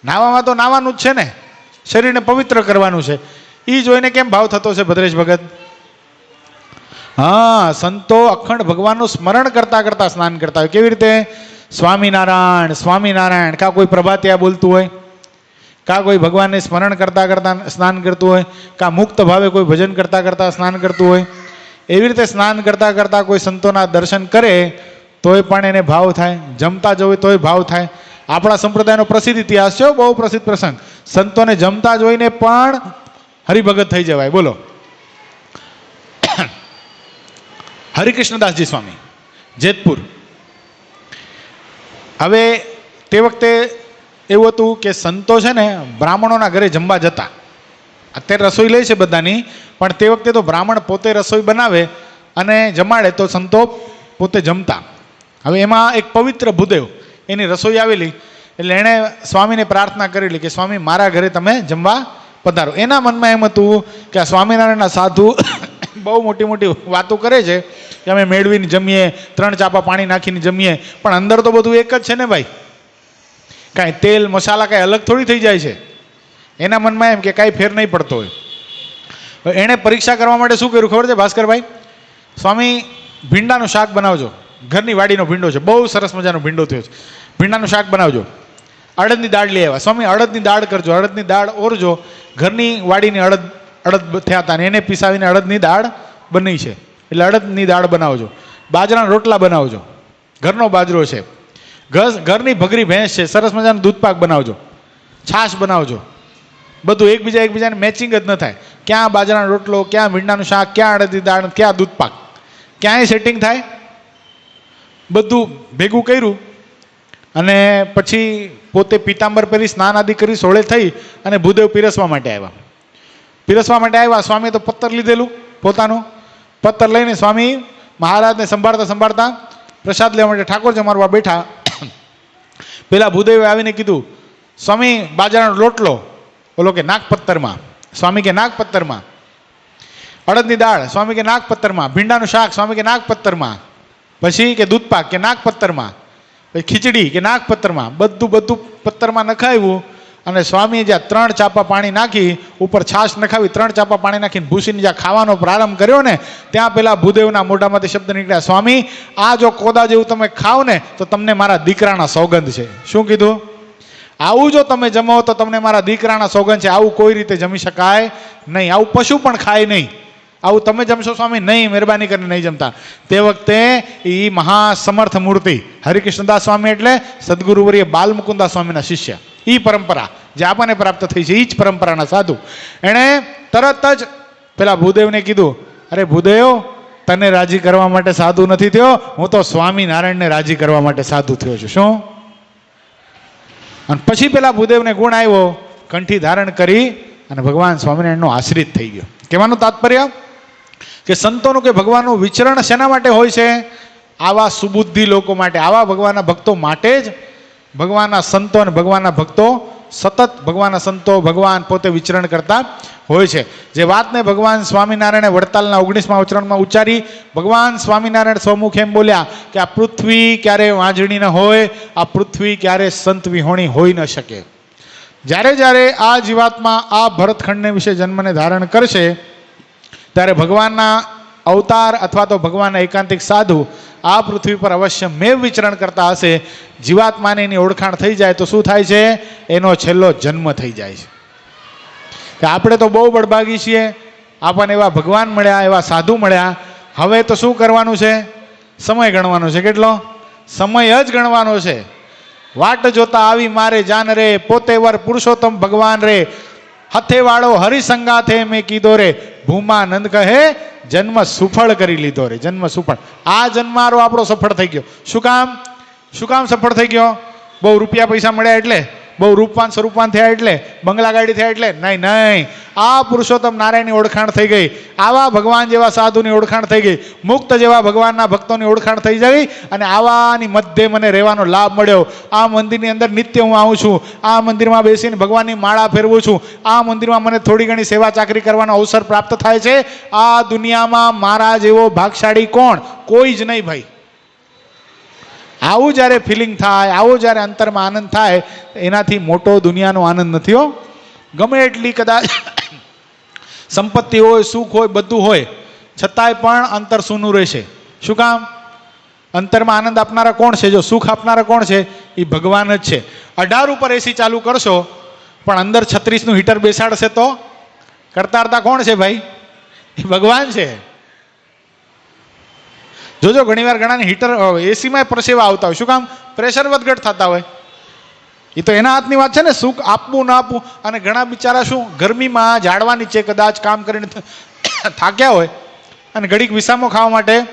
નાવામાં તો નાવાનું જ છે ને, શરીરને પવિત્ર કરવાનું છે. એ જોઈને કેમ ભાવ થતો છે ભદ્રેશ ભગત? હા, સંતો અખંડ ભગવાનનું સ્મરણ કરતા કરતા સ્નાન કરતા હોય. કેવી રીતે? સ્વામિનારાયણ સ્વામિનારાયણ, કા કોઈ પ્રભાતિયા બોલતું હોય, કા કોઈ ભગવાનને સ્મરણ કરતા કરતા સ્નાન કરતું હોય, કા મુક્ત ભાવે કોઈ ભજન કરતા કરતા સ્નાન કરતું હોય. એવી રીતે સ્નાન કરતા કરતા કોઈ સંતોના દર્શન કરે તોય પણ એને ભાવ થાય, જમતા જોવે તોય ભાવ થાય. આપણા સંપ્રદાયનો પ્રસિદ્ધ ઇતિહાસ છે, બહુ પ્રસિદ્ધ પ્રસંગ. સંતોને જમતા જોઈને પણ હરિભગત થઈ જવાય. બોલો, હરિકૃષ્ણદાસજી સ્વામી જેતપુર. હવે તે વખતે એવું હતું કે સંતો છે ને બ્રાહ્મણોના ઘરે જમવા જતા. અત્યારે રસોઈ લે છે બધાની, પણ તે વખતે તો બ્રાહ્મણ પોતે રસોઈ બનાવે અને જમાડે તો સંતો પોતે જમતા. હવે એમાં એક પવિત્ર ભૂદેવ, એની રસોઈ આવેલી, એટલે એણે સ્વામીને પ્રાર્થના કરેલી કે સ્વામી મારા ઘરે તમે જમવા પધારો. એના મનમાં એમ હતું કે આ સ્વામિનારાયણના સાધુ બહુ મોટી મોટી વાતો કરે છે કે અમે મેળવીને જમીએ, 3 ચાપા પાણી નાખીને જમીએ, પણ અંદર તો બધું એક જ છે ને ભાઈ. કાંઈ તેલ મસાલા કાંઈ અલગ થોડી થઈ જાય છે. એના મનમાં એમ કે કાંઈ ફેર નહીં પડતો હોય. એણે પરીક્ષા કરવા માટે શું કર્યું ખબર છે ભાસ્કરભાઈ? સ્વામી ભીંડાનું શાક બનાવજો. ઘરની વાડીનો ભીંડો છે, બહુ સરસ મજાનો ભીંડો થયો છે, ભીંડાનું શાક બનાવજો. અડદની દાળ લઈ આવ્યા. સ્વામી અડદની દાળ કરજો, અડદની દાળ ઓરજો. ઘરની વાડીની અડદ થયા હતા ને એને પીસાવીને અડદની દાળ બની છે, એટલે અડદની દાળ બનાવજો. બાજરાના રોટલા બનાવજો, ઘરનો બાજરો છે. ઘરની ભગરી ભેંસ છે, સરસ મજાનો દૂધપાક બનાવજો. છાશ બનાવજો. બધું એકબીજાને મેચિંગ જ ન થાય. ક્યાં બાજરાનો રોટલો, ક્યાં ભીંડાનું શાક, ક્યાં અડદની દાળ, ક્યાં દૂધપાક, ક્યાંય સેટિંગ થાય? બધું ભેગું કર્યું અને પછી પોતે પીતાંબર પહેરી સ્નાન આદિ કરી સોળે થઈ અને ભૂદેવ પીરસવા માટે આવ્યા. સ્વામીએ તો પત્તર લીધેલું પોતાનું. પત્તર લઈને સ્વામી મહારાજને સંભાળતા સંભાળતા પ્રસાદ લેવા માટે ઠાકોર જમાડવા બેઠા. પેલા ભૂદેવે આવીને કીધું, સ્વામી બાજરાનો રોટલો, બોલો કે નાક પત્તરમાં. સ્વામી કે નાક પત્તરમાં. અડદની દાળ, સ્વામી કે નાક પત્તરમાં. ભીંડાનું શાક, સ્વામી કે નાક પત્તરમાં. પછી કે દૂધપાક કે નાક પત્તરમાં. પછી ખીચડી કે નાક પત્તરમાં. બધું પત્તરમાં નખાવ્યું અને સ્વામીએ જ્યાં 3 ચાપા પાણી નાખી, ઉપર છાશ નખાવી, 3 ચાપા પાણી નાખીને ભૂસીને જ્યાં ખાવાનો પ્રારંભ કર્યો ને, ત્યાં પેલા ભૂદેવના મોઢામાંથી શબ્દ નીકળ્યા, સ્વામી આ જો કોદા જેવું તમે ખાવ ને તો તમને મારા દીકરાના સોગંદ છે. શું કીધું? આવું જો તમે જમો તો તમને મારા દીકરાના સોગંદ છે. આવું કોઈ રીતે જમી શકાય નહીં. આવું પશુ પણ ખાય નહીં. આવું તમે જમશો સ્વામી? નહીં, મહેરબાની કરીને નહીં જમતા. તે વખતે એ મહાસમર્થ મૂર્તિ હરિકૃષ્ણદાસ સ્વામી એટલે સદગુરુવર્ય બાલમુકુદાસ સ્વામીના શિષ્ય. એ પરંપરા જે આપણને પ્રાપ્ત થઈ છે, એ જ પરંપરાના સાધુ. એણે તરત જ પેલા ભૂદેવને કીધું, અરે ભૂદેવ, તને રાજી કરવા માટે સાધુ નથી થયો, હું તો સ્વામિનારાયણને રાજી કરવા માટે સાધુ થયો છું. શું? અને પછી પેલા ભૂદેવને ગુણ આવ્યો, કંઠી ધારણ કરી અને ભગવાન સ્વામિનારાયણનો આશ્રિત થઈ ગયો. કહેવાનું તાત્પર્ય કે સંતોનું કે ભગવાનનું વિચરણ શેના માટે હોય છે? આવા સુબુદ્ધિ લોકો માટે, આવા ભગવાનના ભક્તો માટે જ ભગવાનના સંતો અને ભગવાનના ભક્તો સતત ભગવાનના સંતો, ભગવાન પોતે વિચરણ કરતા હોય છે. જે વાતને ભગવાન સ્વામિનારાયણે વડતાલના 19મા અવતરણમાં ઉચ્ચારી. ભગવાન સ્વામિનારાયણ સ્વમુખ એમ બોલ્યા કે આ પૃથ્વી ક્યારે વાંજણી ન હોય, આ પૃથ્વી ક્યારે સંત વિહોણી હોઈ ન શકે. જ્યારે જ્યારે આ જીવાત્મા આ ભરતખંડને વિશે જન્મને ધારણ કરશે ત્યારે ભગવાનના અવતાર અથવા તો ભગવાનના એકાંતિક સાધુ આ પૃથ્વી પર અવશ્ય મેવ વિચરણ કરતા હશે. જીવાત્માને એની ઓળખાણ થઈ જાય તો શું થાય છે? એનો છેલ્લો જન્મ થઈ જાય છે. કે આપણે તો બહુ બળભાગી છીએ, આપણને એવા ભગવાન મળ્યા, એવા સાધુ મળ્યા. હવે તો શું કરવાનું છે? સમય ગણવાનો છે. કેટલો? સમય જ ગણવાનો છે. વાટ જોતા આવી મારે જાન રે, પોતે વર પુરુષોત્તમ ભગવાન રે, હથેવાળો હરિસંગાથે મેં કીધો રે, ભૂમા નંદ કહે જન્મ સુફળ કરી લીધો રે. જન્મ સુફળ, આ જન્મારો આપણો સફળ થઈ ગયો. શું કામ સફળ થઈ ગયો? બહુ રૂપિયા પૈસા મળ્યા એટલે, બહુ રૂપવાન સ્વરૂપવાન થયા એટલે, બંગલા ગાડી થયા એટલે નહીં. આ પુરુષોત્તમ નારાયણની ઓળખાણ થઈ ગઈ, આવા ભગવાન જેવા સાધુની ઓળખાણ થઈ ગઈ, મુક્ત જેવા ભગવાનના ભક્તોની ઓળખાણ થઈ જવી, અને આવાની મધ્યે મને રહેવાનો લાભ મળ્યો. આ મંદિરની અંદર નિત્ય હું આવું છું, આ મંદિરમાં બેસીને ભગવાનની માળા ફેરવું છું, આ મંદિરમાં મને થોડી ઘણી સેવા ચાકરી કરવાનો અવસર પ્રાપ્ત થાય છે. આ દુનિયામાં મારા જેવો ભાગશાળી કોણ? કોઈ જ નહીં ભાઈ. આવું જ્યારે ફિલિંગ થાય, આવો જ્યારે અંતરમાં આનંદ થાય, એનાથી મોટો દુનિયાનો આનંદ નથી હો. ગમે એટલી કદાચ સંપત્તિ હોય, સુખ હોય, બધું હોય, છતાંય પણ અંતર સૂનું રહેશે. શું કામ? અંતરમાં આનંદ આપનારા કોણ છે? જો સુખ આપનારા કોણ છે? એ ભગવાન જ છે. 18 ઉપર એસી ચાલુ કરશો પણ અંદર 36નું હીટર બેસાડશે તો કરતા કોણ છે ભાઈ? એ ભગવાન છે. જોજો ઘણીવાર ઘણાને હીટર એસીમાં પરસેવા આવતા હોય. શું કામ? પ્રેશર વધઘટ થતા હોય. એ તો એના હાથની વાત છે ને, સુખ આપવું ના આપવું. અને ઘણા બિચારા શું ગરમીમાં ઝાડવા નીચે કદાચ કામ કરીને થાક્યા હોય અને ઘડીક વિસામો ખાવા માટે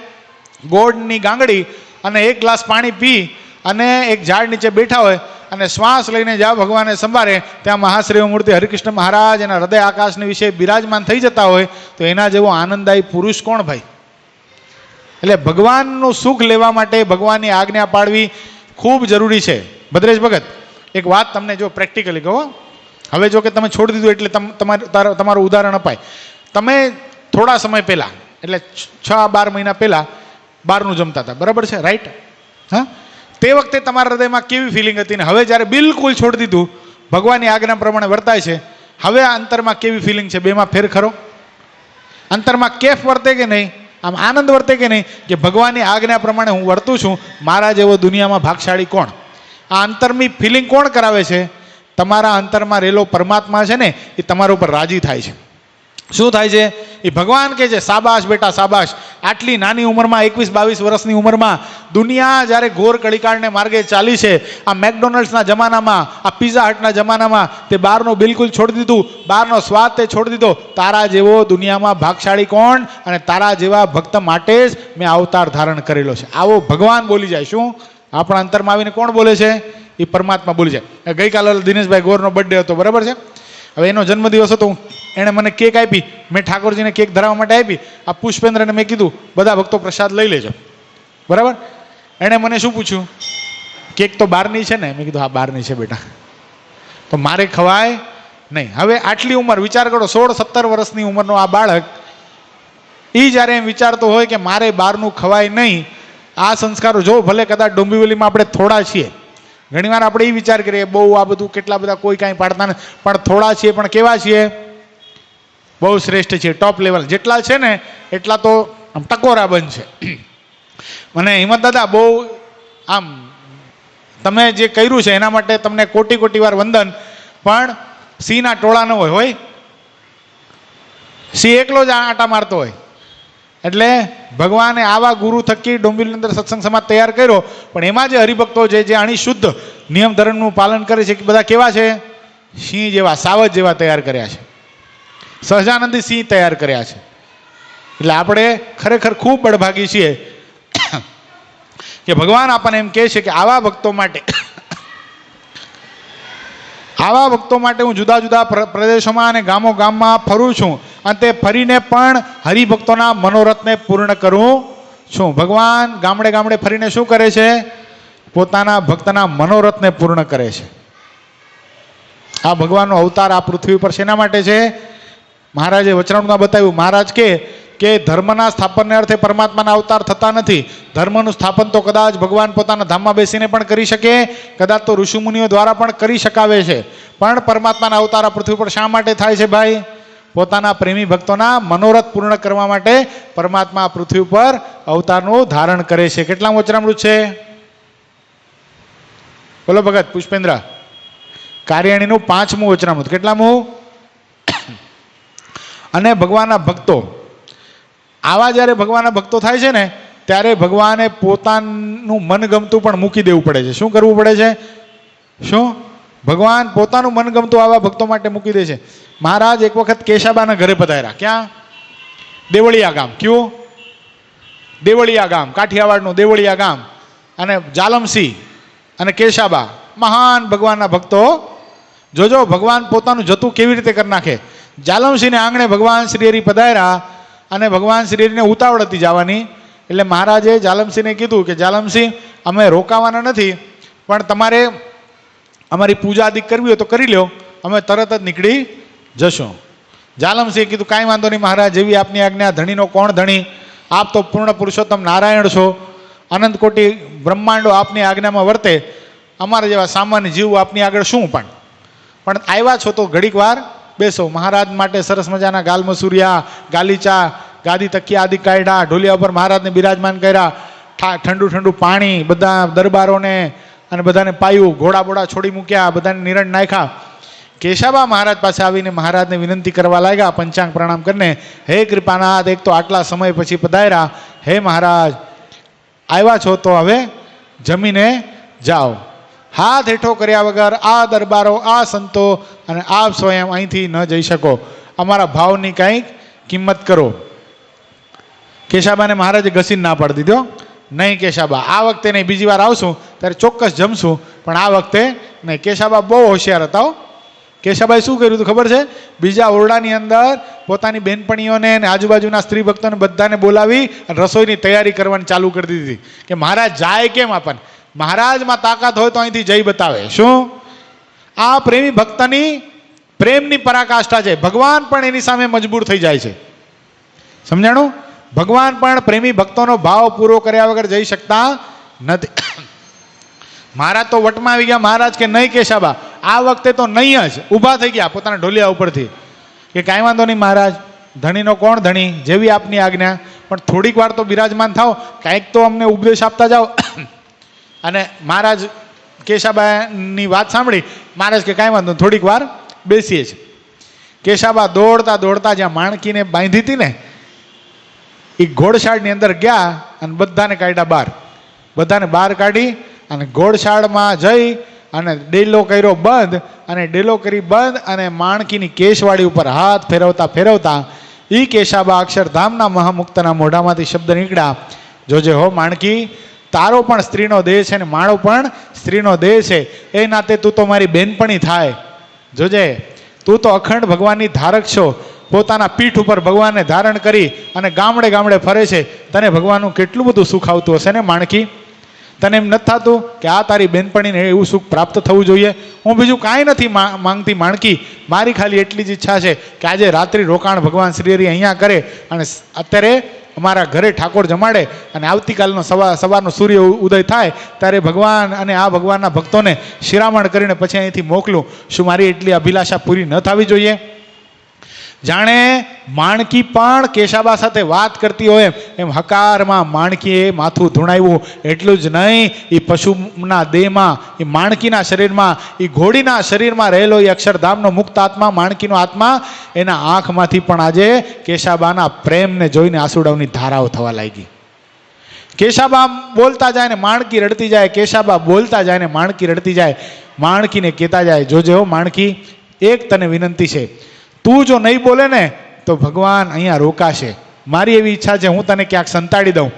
ગોળની ગાંગડી અને 1 ગ્લાસ પાણી પી અને એક ઝાડ નીચે બેઠા હોય અને શ્વાસ લઈને જ્યાં ભગવાને સંભાળે ત્યાં મહાશ્રેય મૂર્તિ હરિકૃષ્ણ મહારાજ એના હૃદય આકાશની વિશે બિરાજમાન થઈ જતા હોય તો એના જેવો આનંદદાયી પુરુષ કોણ ભાઈ? એટલે ભગવાનનું સુખ લેવા માટે ભગવાનની આજ્ઞા પાડવી ખૂબ જરૂરી છે. ભદ્રેશ ભગત, એક વાત તમને જો પ્રેક્ટિકલી કહો, હવે જો કે તમે છોડી દીધું એટલે તમારું ઉદાહરણ અપાય. તમે થોડા સમય પહેલાં એટલે 6-12 મહિના પહેલાં બહારનું જમતા હતા, બરાબર છે? રાઈટ? હા, તે વખતે તમારા હૃદયમાં કેવી ફિલિંગ હતી ને હવે જ્યારે બિલકુલ છોડી દીધું, ભગવાનની આજ્ઞા પ્રમાણે વર્તાય છે, હવે આ અંતરમાં કેવી ફિલિંગ છે? બેમાં ફેર ખરો? અંતરમાં કેફ વર્તે કે નહીં? આમ આનંદ વર્તે કે નહીં કે ભગવાનની આજ્ઞા પ્રમાણે હું વર્તું છું? મારા જેવો દુનિયામાં ભાગશાળી કોણ? આ અંતરની ફિલિંગ કોણ કરાવે છે? તમારા અંતરમાં રહેલો પરમાત્મા છે ને, એ તમારા ઉપર રાજી થાય છે. શું થાય છે? એ ભગવાન કહે છે શાબાશ બેટા શાબાશ, આટલી નાની ઉંમરમાં 21-22 વર્ષની ઉંમરમાં દુનિયા જ્યારે ઘોર કળીકાળને માર્ગે ચાલી છે, આ મેકડોનલ્ડ્સના જમાનામાં, આ પિઝા હટના જમાનામાં તે બહારનું બિલકુલ છોડી દીધું, બહારનો સ્વાદ તે છોડી દીધો. તારા જેવો દુનિયામાં ભાગશાળી કોણ? અને તારા જેવા ભક્ત માટે જ મેં અવતાર ધારણ કરેલો છે. આવો ભગવાન બોલી જાય. શું આપણા અંતરમાં આવીને કોણ બોલે છે? એ પરમાત્મા બોલી જાય. ગઈકાલે દિનેશભાઈ ગોરનો બર્થડે હતો, બરાબર છે? હવે એનો જન્મદિવસ હતો, એણે મને કેક આપી, મેં ઠાકોરજીને કેક ધરાવવા માટે આપી. આ પુષ્પેન્દ્રને મેં કીધું બધા ભક્તો પ્રસાદ લઈ લેજો, બરાબર? એણે મને શું પૂછ્યું? કેક તો બહારની છે ને? મેં કીધું હા બહારની છે બેટા, તો મારે ખવાય નહીં. હવે આટલી ઉંમર, વિચાર કરો 16-17 વર્ષની ઉંમરનો આ બાળક, એ જ્યારે એમ વિચારતો હોય કે મારે બહારનું ખવાય નહીં, આ સંસ્કારો જો ભલે કદાચ ડોંબિવલીમાં આપણે થોડા છીએ, ઘણીવાર આપણે એ વિચાર કરીએ બહુ આ બધું કેટલા બધા કોઈ કાંઈ પાડતા નથી, પણ થોડા છીએ પણ કેવા છીએ? બહુ શ્રેષ્ઠ છીએ, ટોપ લેવલ. જેટલા છે ને એટલા તો આમ ટકોરા બંધ છે. મને હિંમત દાદા બહુ આમ તમે જે કર્યું છે એના માટે તમને કોટી વાર વંદન. પણ સિંહના ટોળા ન હોય, સિંહ એકલો જ આંટા મારતો હોય. એટલે ભગવાને આવા ગુરુ થકી ડોંબિવલીની અંદર સત્સંગ સમાજ તૈયાર કર્યો, પણ એમાં જે હરિભક્તો છે જે આની શુદ્ધ નિયમ ધર્મનું પાલન કરે છે, બધા કેવા છે? સિંહ જેવા, સાવજ જેવા તૈયાર કર્યા છે. સહજાનંદી સિંહ તૈયાર કર્યા છે. એટલે આપણે ખરેખર ખૂબ બળભાગી છીએ કે ભગવાન આપણને એમ કહે છે કે આવા ભક્તો માટે હું જુદા જુદા પ્રદેશોમાં અને ગામમાં ફરું છું અને તે ફરીને પણ હરિભક્તોના મનોરથને પૂર્ણ કરું છું. ભગવાન ગામડે ફરીને શું કરે છે? પોતાના ભક્તના મનોરથને પૂર્ણ કરે છે. આ ભગવાનનો અવતાર આ પૃથ્વી પર શેના માટે છે? મહારાજે વચનામૃતમાં બતાવ્યું. મહારાજ કે ધર્મના સ્થાપનને અર્થે પરમાત્માના અવતાર થતા નથી. ધર્મનું સ્થાપન તો કદાચ ભગવાન પોતાના ધામમાં બેસીને પણ કરી શકે, કદાચ તો ઋષિમુનિઓ દ્વારા પણ કરી શકાવે છે. પણ પરમાત્માના અવતાર આ પૃથ્વી પર શા માટે થાય છે ભાઈ? પોતાના પ્રેમી ભક્તોના મનોરથ પૂર્ણ કરવા માટે પરમાત્મા પૃથ્વી પર અવતારનું ધારણ કરે છે. કેટલામું વચનામૃત છે? બોલો ભગત પુષ્પેન્દ્ર. કાર્યાણીનું 5મું વચનામૃત. કેટલામું? અને ભગવાનના ભક્તો, આવા જ્યારે ભગવાનના ભક્તો થાય છે ને ત્યારે ભગવાને પોતાનું મનગમતું પણ મૂકી દેવું પડે છે. શું કરવું પડે છે? શું? ભગવાન પોતાનું મનગમતું આવા ભક્તો માટે મૂકી દે છે. મહારાજ એક વખત કેશાબાના ઘરે પધાર્યા. ક્યાં? દેવળિયા ગામ. કયું? દેવળિયા ગામ, કાઠિયાવાડનું દેવળિયા ગામ. અને જાલમસિંહ અને કેશાબા મહાન ભગવાનના ભક્તો. જોજો ભગવાન પોતાનું જતું કેવી રીતે કરી નાખે. જાલમસિંહને આંગણે ભગવાન શ્રી હરિ પધાર્યા અને ભગવાન શ્રી હરિને ઉતાવળ હતી જવાની. એટલે મહારાજે જાલમસિંહને કીધું કે જાલમસિંહ, અમે રોકાવાના નથી, પણ તમારે અમારી પૂજા આદિ કરવી હોય તો કરી લ્યો, અમે તરત જ નીકળી જશું. જાલમસિંહે કીધું કાંઈ વાંધો નહીં મહારાજ, જેવી આપની આજ્ઞા. ધણીનો કોણ ધણી? આપ તો પૂર્ણ પુરુષોત્તમ નારાયણ છો. અનંત કોટી બ્રહ્માંડો આપની આજ્ઞામાં વર્તે. અમારા જેવા સામાન્ય જીવ આપની આગળ શું? પણ આવ્યા છો તો ઘડીક વાર બેસો. મહારાજ માટે સરસ મજાના ગાલ મસૂરિયા, ગાલીચા, ગાદી તકિયા આદિ કાઢ્યા. ઢોલિયા ઉપર મહારાજને બિરાજમાન કર્યા. ઠંડુ ઠંડુ પાણી બધા દરબારોને અને બધાને પાયું. ઘોડા બોડા છોડી મૂક્યા, બધાને નિરણ નાખ્યા. કેશાબા મહારાજ પાસે આવીને મહારાજને વિનંતી કરવા લાગ્યા, પંચાંગ પ્રણામ કરીને. હે કૃપાનાથ, એક તો આટલા સમય પછી પધાર્યા. હે મહારાજ, આવ્યા છો તો હવે જમીને જાઓ. હાથ હેઠો કર્યા વગર આ દરબારો, આ સંતો અને આપ સ્વયં અહીંથી ન જઈ શકો. અમારા ભાવની કંઈક કિંમત કરો. કેશાબાને મહારાજે ઘસીને ના પાડી દીધો. નહીં કેશાબા, આ વખતે નહીં, બીજી વાર આવશું ત્યારે ચોક્કસ જમશું, પણ આ વખતે નહીં. કેશાબા બહુ હોશિયાર હતા. કેશાબાએ શું કર્યું હતું ખબર છે? બીજા ઓરડાની અંદર પોતાની બેનપણીઓને અને આજુબાજુના સ્ત્રી ભક્તોને બધાને બોલાવી અને રસોઈની તૈયારી કરવાની ચાલુ કરી દીધી કે મહારાજ જાય કેમ આપણને. મહારાજમાં તાકાત હોય તો અહીંથી જઈ બતાવે. શું? આ પ્રેમી ભક્તની પ્રેમની પરાકાષ્ઠા છે. ભગવાન પણ એની સામે મજબૂર થઈ જાય છે. સમજાણું? ભગવાન પણ પ્રેમી ભક્તોનો ભાવ પૂરો કર્યા વગર જઈ શકતા નથી. મહારાજ તો વટમાં આવી ગયા. મહારાજ કે નહીં કેશાબા, આ વખતે તો નહીં જ. ઊભા થઈ ગયા પોતાના ઢોલિયા ઉપરથી કે કાંઈ વાંધો નહીં મહારાજ, ધણીનો કોણ ધણી, જેવી આપની આજ્ઞા, પણ થોડીક વાર તો બિરાજમાન થાવ, કાંઈક તો અમને ઉપદેશ આપતા જાઓ. અને મહારાજ કેશાબાની વાત સાંભળી. મહારાજ કે કાંઈ વાંધો, થોડીક વાર બેસીએ છીએ. કેશાબા દોડતા દોડતા જ્યાં માણકીને બાંધી હતી ને એ ઘોડશાળની અંદર ગયા અને બધાને કાઢ્યા બહાર. બધાને બહાર કાઢી અને ઘોડશાળમાં જઈ અને ડેલો કર્યો બંધ. અને ડેલો કરી બંધ અને માણકીની કેશવાડી ઉપર હાથ ફેરવતા ફેરવતા એ કેશાબા અક્ષરધામના મહામુક્તના મોઢામાંથી શબ્દ નીકળ્યા, જોજે હો માણકી, તારો પણ સ્ત્રીનો દેહ છે ને મારો પણ સ્ત્રીનો દેહ છે. એ નાતે તું તો મારી બેનપણી થાય. જોજે, તું તો અખંડ ભગવાનની ધારક છો. પોતાના પીઠ ઉપર ભગવાનને ધારણ કરી અને ગામડે ગામડે ફરે છે. તને ભગવાનનું કેટલું બધું સુખ આવતું હશે ને માણકી. તને એમ નથી થતું કે આ તારી બેનપણીને એવું સુખ પ્રાપ્ત થવું જોઈએ? હું બીજું કાંઈ નથી માંગતી માણકી. મારી ખાલી એટલી જ ઈચ્છા છે કે આજે રાત્રિ રોકાણ ભગવાન શ્રી હરિ અહીંયા કરે અને અત્યારે અમારા ઘરે ઠાકોર જમાડે અને આવતીકાલનો સવારનો સૂર્ય ઉદય થાય ત્યારે ભગવાન અને આ ભગવાનના ભક્તોને શિરામણ કરીને પછી અહીંથી મોકલું. શું મારી એટલી અભિલાષા પૂરી ન થવી જોઈએ? જાણે માણકી પણ કેશાબા સાથે વાત કરતી હોય એમ હકારમાં માણકીએ માથું ધૂણાવ્યું. એટલું જ નહીં, એ પશુના દેહમાં, એ માણકીના શરીરમાં, એ ઘોડીના શરીરમાં રહેલો એ અક્ષરધામનો મુક્ત આત્મા, માણકીનો આત્મા, એના આંખમાંથી પણ આજે કેશાબાના પ્રેમને જોઈને આંસુડાઓની ધારાઓ થવા લાગી. કેશાબા બોલતા જાય ને માણકી રડતી જાય. કેશાબા બોલતા જાય ને માણકી રડતી જાય. માણકીને કહેતા જાય, જોજે હો માણકી, એક તને વિનંતી છે, તું જો નહીં બોલે ને તો ભગવાન અહીંયા રોકાશે. મારી એવી ઈચ્છા છે હું તને ક્યાંક સંતાડી દઉં,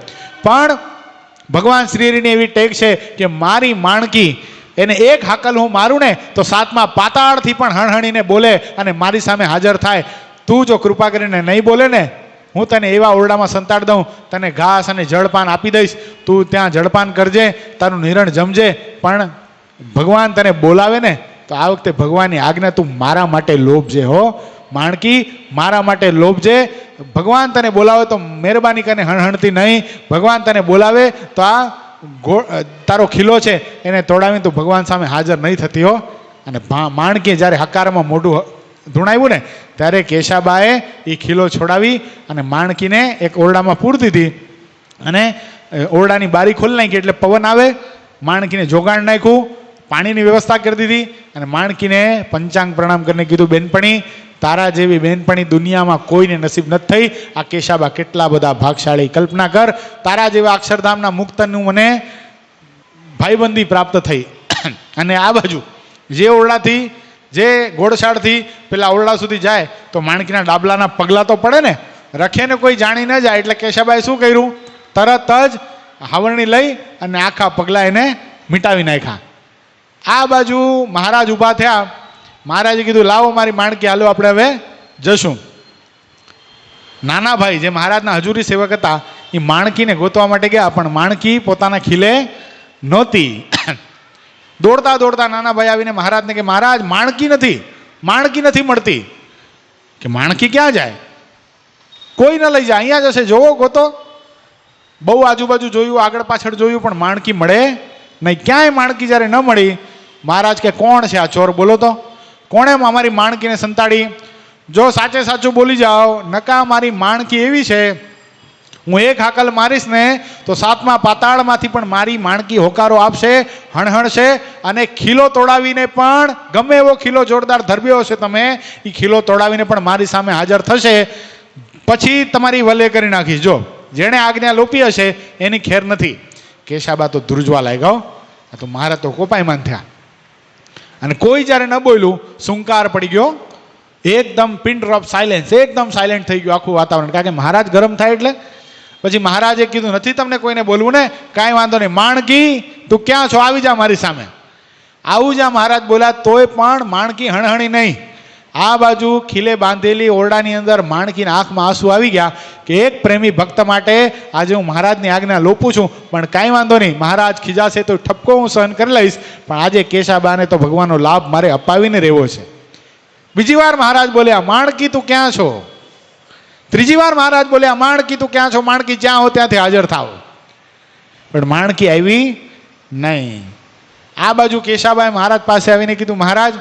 પણ ભગવાન શ્રી હરિની એવી ટેક છે કે મારી માણકી એને એક હાકલ હું મારું ને તો સાતમા પાતાળથી પણ હણહણીને બોલે અને મારી સામે હાજર થાય. તું જો કૃપા કરીને નહીં બોલે ને, હું તને એવા ઓરડામાં સંતાડી દઉં, તને ઘાસ અને જળપાન આપી દઈશ. તું ત્યાં જળપાન કરજે, તારું નિરણ જમજે, પણ ભગવાન તને બોલાવે ને તો આ વખતે ભગવાનની આજ્ઞા તું મારા માટે લોભજે હો માણકી, મારા માટે લોભજે. ભગવાન તને બોલાવે તો મહેરબાની કરીને હણહણતી નહીં. ભગવાન તને બોલાવે તો આ તારો ખીલો છે એને તોડાવીને તું ભગવાન સામે હાજર નહીં થતી હો. અને માણકીએ જ્યારે હકારમાં મોઢું ધૂણાવ્યું ને ત્યારે કેશાબાએ એ ખીલો છોડાવી અને માણકીને એક ઓરડામાં પૂરી દીધી અને ઓરડાની બારી ખોલી નાખી એટલે પવન આવે. માણકીને જોગાણ નાખ્યું, પાણીની વ્યવસ્થા કરી દીધી અને માણકીને પંચાંગ પ્રણામ કરીને કીધું, બેનપણી તારા જેવી બેનપણી દુનિયામાં કોઈને નસીબ નથી થઈ. આ કેશાબા કેટલા બધા ભાગશાળી. કલ્પના કર, તારા જેવા અક્ષરધામના મુક્તનું મને ભાઈબંધી પ્રાપ્ત થઈ. અને આ બાજુ જે ઓરડાથી, જે ગોળશાળથી પેલા ઓરડા સુધી જાય તો માણકીના ડાબલાના પગલા તો પડે ને. રખે ને કોઈ જાણી ન જાય એટલે કેશાબાએ શું કર્યું? તરત જ હાવરણી લઈ અને આખા પગલા એને મીટાવી નાખ્યા. આ બાજુ મહારાજ ઊભા થયા. મહારાજે કીધું, લાવો મારી માણકી, હાલો આપણે હવે જશું. નાના ભાઈ જે મહારાજના હજુરી સેવક હતા એ માણકીને ગોતવા માટે ગયા, પણ માણકી પોતાના ખીલે નહોતી. દોડતા દોડતા નાના ભાઈ આવીને મહારાજને કે, મહારાજ માણકી નથી મળતી. કે માણકી ક્યાં જાય? કોઈ ન લઈ જાય, અહીંયા જશે, જોવો ગોતો. બહુ આજુબાજુ જોયું, આગળ પાછળ જોયું, પણ માણકી મળે નહીં. ક્યાંય માણકી જ્યારે ન મળી, મહારાજ કે, કોણ છે આ ચોર? બોલો તો, કોણે અમારી માણકીને સંતાડી? જો સાચે સાચું બોલી જાઓ, નકા મારી માણકી એવી છે, હું એક હાકલ મારીશ ને તો 7મા પાતાળમાંથી પણ મારી માણકી હોકારો આપશે, હણહણશે, અને ખીલો તોડાવીને પણ, ગમે એવો ખીલો જોરદાર ધરબ્યો હશે તમે, એ ખીલો તોડાવીને પણ મારી સામે હાજર થશે. પછી તમારી વલે કરી નાખીશ. જો જેણે આજ્ઞા લોપી હશે એની ખેર નથી. કેશાબા તો ધ્રુજવા લાગ્યો. તો મારા તો કોપાયમાન થયા. અને કોઈ જ્યારે ન બોલ્યું, સુંકાર પડી ગયો. એકદમ પિન ડ્રોપ સાયલેન્સ, એકદમ સાયલેન્ટ થઈ ગયું આખું વાતાવરણ. કારણ કે મહારાજ ગરમ થાય એટલે. પછી મહારાજે કીધું, નથી તમને કોઈને બોલવું ને? કાંઈ વાંધો નહીં, માણકી તું ક્યાં છો? આવી જા મારી સામે. આવું જા મહારાજ બોલ્યા, તોય પણ માણકી હણહણી નહીં. આ બાજુ ખીલે બાંધેલી ઓરડાની અંદર માણકીના આંખમાં આંસુ આવી ગયા કે એક પ્રેમી ભક્ત માટે આજે હું મહારાજની આજ્ઞા લોપું છું, પણ કાંઈ વાંધો નહીં, મહારાજ ખીજાશે તો ઠપકો હું સહન કરી લઈશ, પણ આજે કેશાબાને તો ભગવાનનો લાભ મારે અપાવીને રહેવો છે. બીજી વાર મહારાજ બોલ્યા, માણકી તું ક્યાં છો? ત્રીજી વાર મહારાજ બોલ્યા, માણકી તું ક્યાં છો? માણકી જ્યાં હો ત્યાંથી હાજર થાવ. પણ માણકી આવી નહીં. આ બાજુ કેશાબાએ મહારાજ પાસે આવીને કીધું, મહારાજ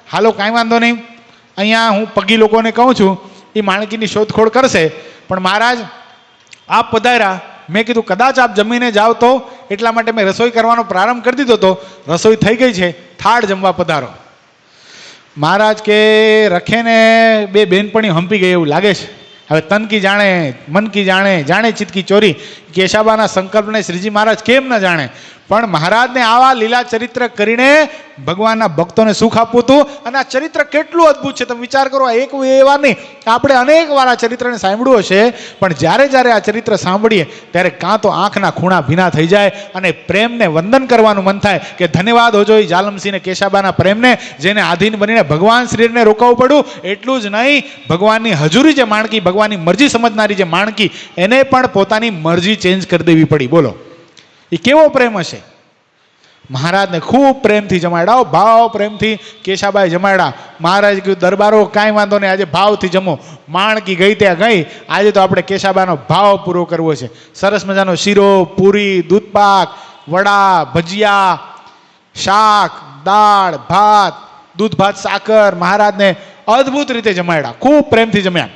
હાલો, કાંઈ વાંધો નહીં, અહીંયા હું પગી લોકોને કહું છું, એ માણકીની શોધખોળ કરશે. પણ મહારાજ આપ પધાર્યા, મેં કીધું કદાચ આપ જમીને જાઓ તો, એટલા માટે મેં રસોઈ કરવાનો પ્રારંભ કરી દીધો હતો. રસોઈ થઈ ગઈ છે, થાળ જમવા પધારો. મહારાજ કે, રખે ને બે બેનપણી હંપી ગઈ એવું લાગે છે. હવે તન કી જાણે મન કી જાણે, જાણે ચિત્ત કી ચોરી. કેશાબાના સંકલ્પને શ્રીજી મહારાજ કેમ ન જાણે? પણ મહારાજને આવા લીલા ચરિત્ર કરીને ભગવાનના ભક્તોને સુખ આપવું હતું. અને આ ચરિત્ર કેટલું અદ્ભુત છે, તમે વિચાર કરો. એક વાર નહીં, આપણે અનેક વાર આ ચરિત્રને સાંભળ્યું હશે, પણ જ્યારે જ્યારે આ ચરિત્ર સાંભળીએ ત્યારે કાં તો આંખના ખૂણા ભીના થઈ જાય અને પ્રેમને વંદન કરવાનું મન થાય કે ધન્યવાદ હોજો એ જાલમસિંહને, કેશાબાના પ્રેમને, જેને આધીન બનીને ભગવાન શ્રીને રોકવું પડ્યું. એટલું જ નહીં, ભગવાનની હજુરી જે માણકી, ભગવાનની મરજી સમજનારી જે માણકી, એને પણ પોતાની મરજી ચેન્જ કરી દેવી પડી. બોલો એ કેવો પ્રેમ હશે? મહારાજને ખૂબ પ્રેમથી જમાડ્યા, ભાવ પ્રેમથી કેશાબાએ જમાડ્યા. મહારાજ કહ્યું, દરબારો કાંઈ વાંધો નહીં, આજે ભાવથી જમો. માણકી ગઈ ત્યાં ગઈ, આજે તો આપણે કેશાબાનો ભાવ પૂરો કરવો છે. સરસ મજાનો શીરો, પૂરી, દૂધપાક, વડા, ભજીયા, શાક, દાળ, ભાત, દૂધ ભાત, સાકર મહારાજને અદ્ભુત રીતે જમાડ્યા, ખૂબ પ્રેમથી જમ્યા.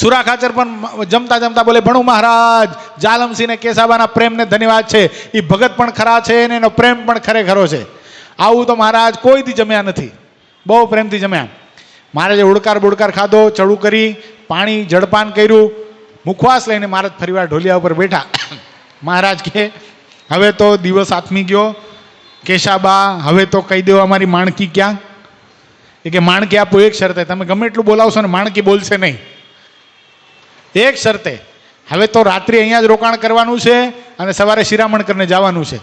સુરા ખાચર પણ જમતા જમતા બોલે, ભણું મહારાજ, જાલમસિંહ ને કેશાબાના પ્રેમને ધન્યવાદ છે. એ ભગત પણ ખરા છે અને એનો પ્રેમ પણ ખરેખરો છે. આવું તો મહારાજ કોઈથી જમ્યા નથી, બહુ પ્રેમથી જમ્યા. મહારાજે ઉડકાર બુડકાર ખાધો, ચડું કરી, પાણી જળપાન કર્યું, મુખવાસ લઈને મહારાજ ફરીવાર ઢોલિયા ઉપર બેઠા. મહારાજ કે, હવે તો દિવસ આથમી ગયો, કેશાબા હવે તો કહી દો અમારી માણકી ક્યાં? એ કે, માણકી આપો એક શરતે, તમે ગમે એટલું બોલાવશો ને માણકી બોલશે નહીં. એક શરતે, હવે તો રાત્રિ અહીંયા જ રોકાણ કરવાનું છે અને સવારે શિરામણ કરીને જવાનું છે.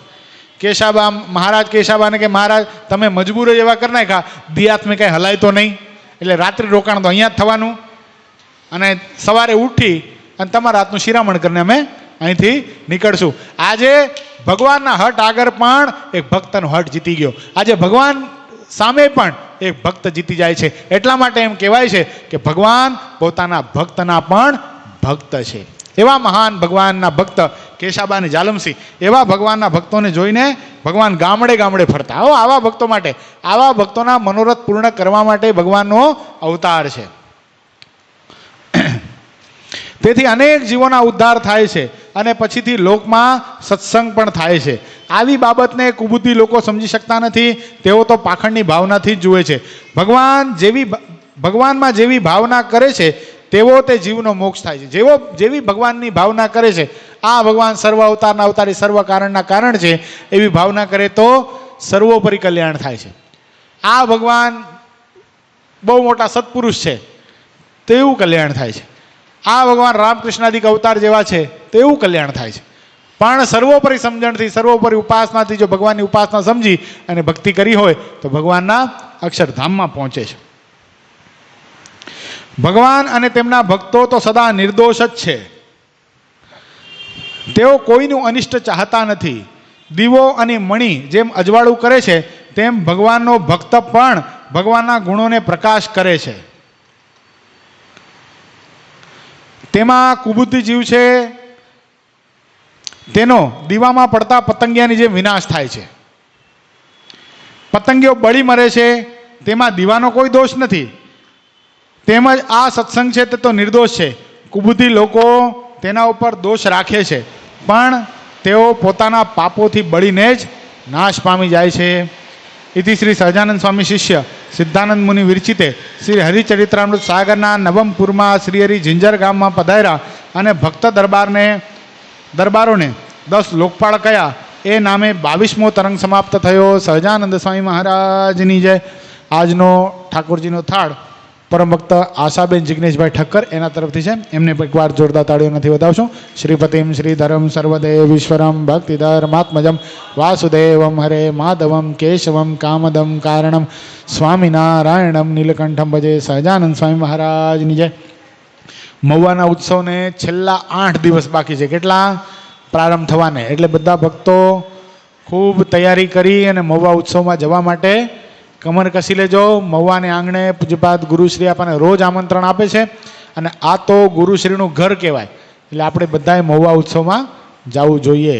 કેશાબા મહારાજ કેશાબાને કે, મહારાજ તમે મજબૂર જ એવા કરી નાખ્યા, દિયાત મેં કાંઈ હલાય તો નહીં, એટલે રાત્રિ રોકાણ તો અહીંયા જ થવાનું, અને સવારે ઉઠી અને તમારા હાથનું શિરામણ કરીને અમે અહીંથી નીકળશું. આજે ભગવાનના હટ આગળ પણ એક ભક્તનો હટ જીતી ગયો. આજે ભગવાન સામે પણ એક ભક્ત જીતી જાય છે. એટલા માટે એમ કહેવાય છે કે ભગવાન પોતાના ભક્તના પણ ભક્ત છે. એવા મહાન ભગવાનના ભક્ત કેશાબા અને જાલમસિંહ, એવા ભગવાનના ભક્તોને જોઈને ભગવાન ગામડે ગામડે ફરતા. આવા ભક્તો માટે, આવા ભક્તોના મનોરથ પૂર્ણ કરવા માટે ભગવાનનો અવતાર છે. તેથી અનેક જીવોના ઉદ્ધાર થાય છે અને પછીથી લોકમાં સત્સંગ પણ થાય છે. આવી બાબતને કુબુદ્ધિ લોકો સમજી શકતા નથી, તેઓ તો પાખંડની ભાવનાથી જ જુએ છે. ભગવાન જેવી ભગવાનમાં જેવી ભાવના કરે છે તેવો તે જીવનો મોક્ષ થાય છે. જેવી ભગવાનની ભાવના કરે છે, આ ભગવાન સર્વ અવતારના અવતારી, સર્વ કારણના કારણ છે, એવી ભાવના કરે તો સર્વોપરી કલ્યાણ થાય છે. આ ભગવાન બહુ મોટા સત્પુરુષ છે તેવું કલ્યાણ થાય છે. આ ભગવાન રામકૃષ્ણાદિક અવતાર જેવા છે તેવું કલ્યાણ થાય છે. પણ સર્વોપરી સમજણથી, સર્વોપરી ઉપાસનાથી જો ભગવાનની ઉપાસના સમજી અને ભક્તિ કરી હોય તો ભગવાનના અક્ષરધામમાં પહોંચે છે. ભગવાન અને તેમના ભક્તો તો સદા નિર્દોષ જ છે. તેઓ કોઈનું અનિષ્ટ ચાહતા નથી. દીવો અને મણી જેમ અજવાળું કરે છે તેમ ભગવાનનો ભક્ત પણ ભગવાનના ગુણોને પ્રકાશ કરે છે. તેમાં કુબુદ્ધિ જીવ છે તેનો દીવામાં પડતા પતંગિયાની જેમ વિનાશ થાય છે. પતંગિયો બળી મરે છે, તેમાં દીવાનો કોઈ દોષ નથી. તેમજ આ સત્સંગ છે તે તો નિર્દોષ છે. કુબુદ્ધિ લોકો તેના ઉપર દોષ રાખે છે, પણ તેઓ પોતાના પાપોથી બળીને જ નાશ પામી જાય છે. ઇતિ શ્રી સહજાનંદ સ્વામી શિષ્ય સિદ્ધાનંદ મુનિ વિરચિતે શ્રી હરિચરિત્રામૃત સાગરના નવમપુરમાં શ્રી હરિ ઝિંઝર ગામમાં પધાર્યા અને ભક્ત દરબારોને 10 લોકપાળ કયા એ નામે 22મો તરંગ સમાપ્ત થયો. સહજાનંદ સ્વામી મહારાજની જય. આજનો ઠાકોરજીનો થાળ પરમ ભક્ત આશાબેન જિગ્નેશભાઈ ઠક્કર એના તરફથી છે. એમને એકવાર જોરદાર તાળીઓથી વધાવશું. શ્રીપતિમ શ્રીધરમ સર્વદેવીશ્વરમ ભક્તિધર્માત્મજમ વાસુદેવમ હરે માધવમ કેશવમ કામદમ કારણમ સ્વામિનારાયણમ નીલકંઠમ ભજે. સહજાનંદ સ્વામી મહારાજની જય. મહુવાના ઉત્સવને છેલ્લા 8 દિવસ બાકી છે. કેટલા? પ્રારંભ થવાને. એટલે બધા ભક્તો ખૂબ તૈયારી કરી અને મહુવા ઉત્સવમાં જવા માટે કમર કસી લેજો. મહુવાને આંગણે પૂજ્યપાદ ગુરુશ્રી આપણને રોજ આમંત્રણ આપે છે અને આ તો ગુરુશ્રીનું ઘર કહેવાય. એટલે આપણે બધાએ મહુવા ઉત્સવમાં જવું જોઈએ.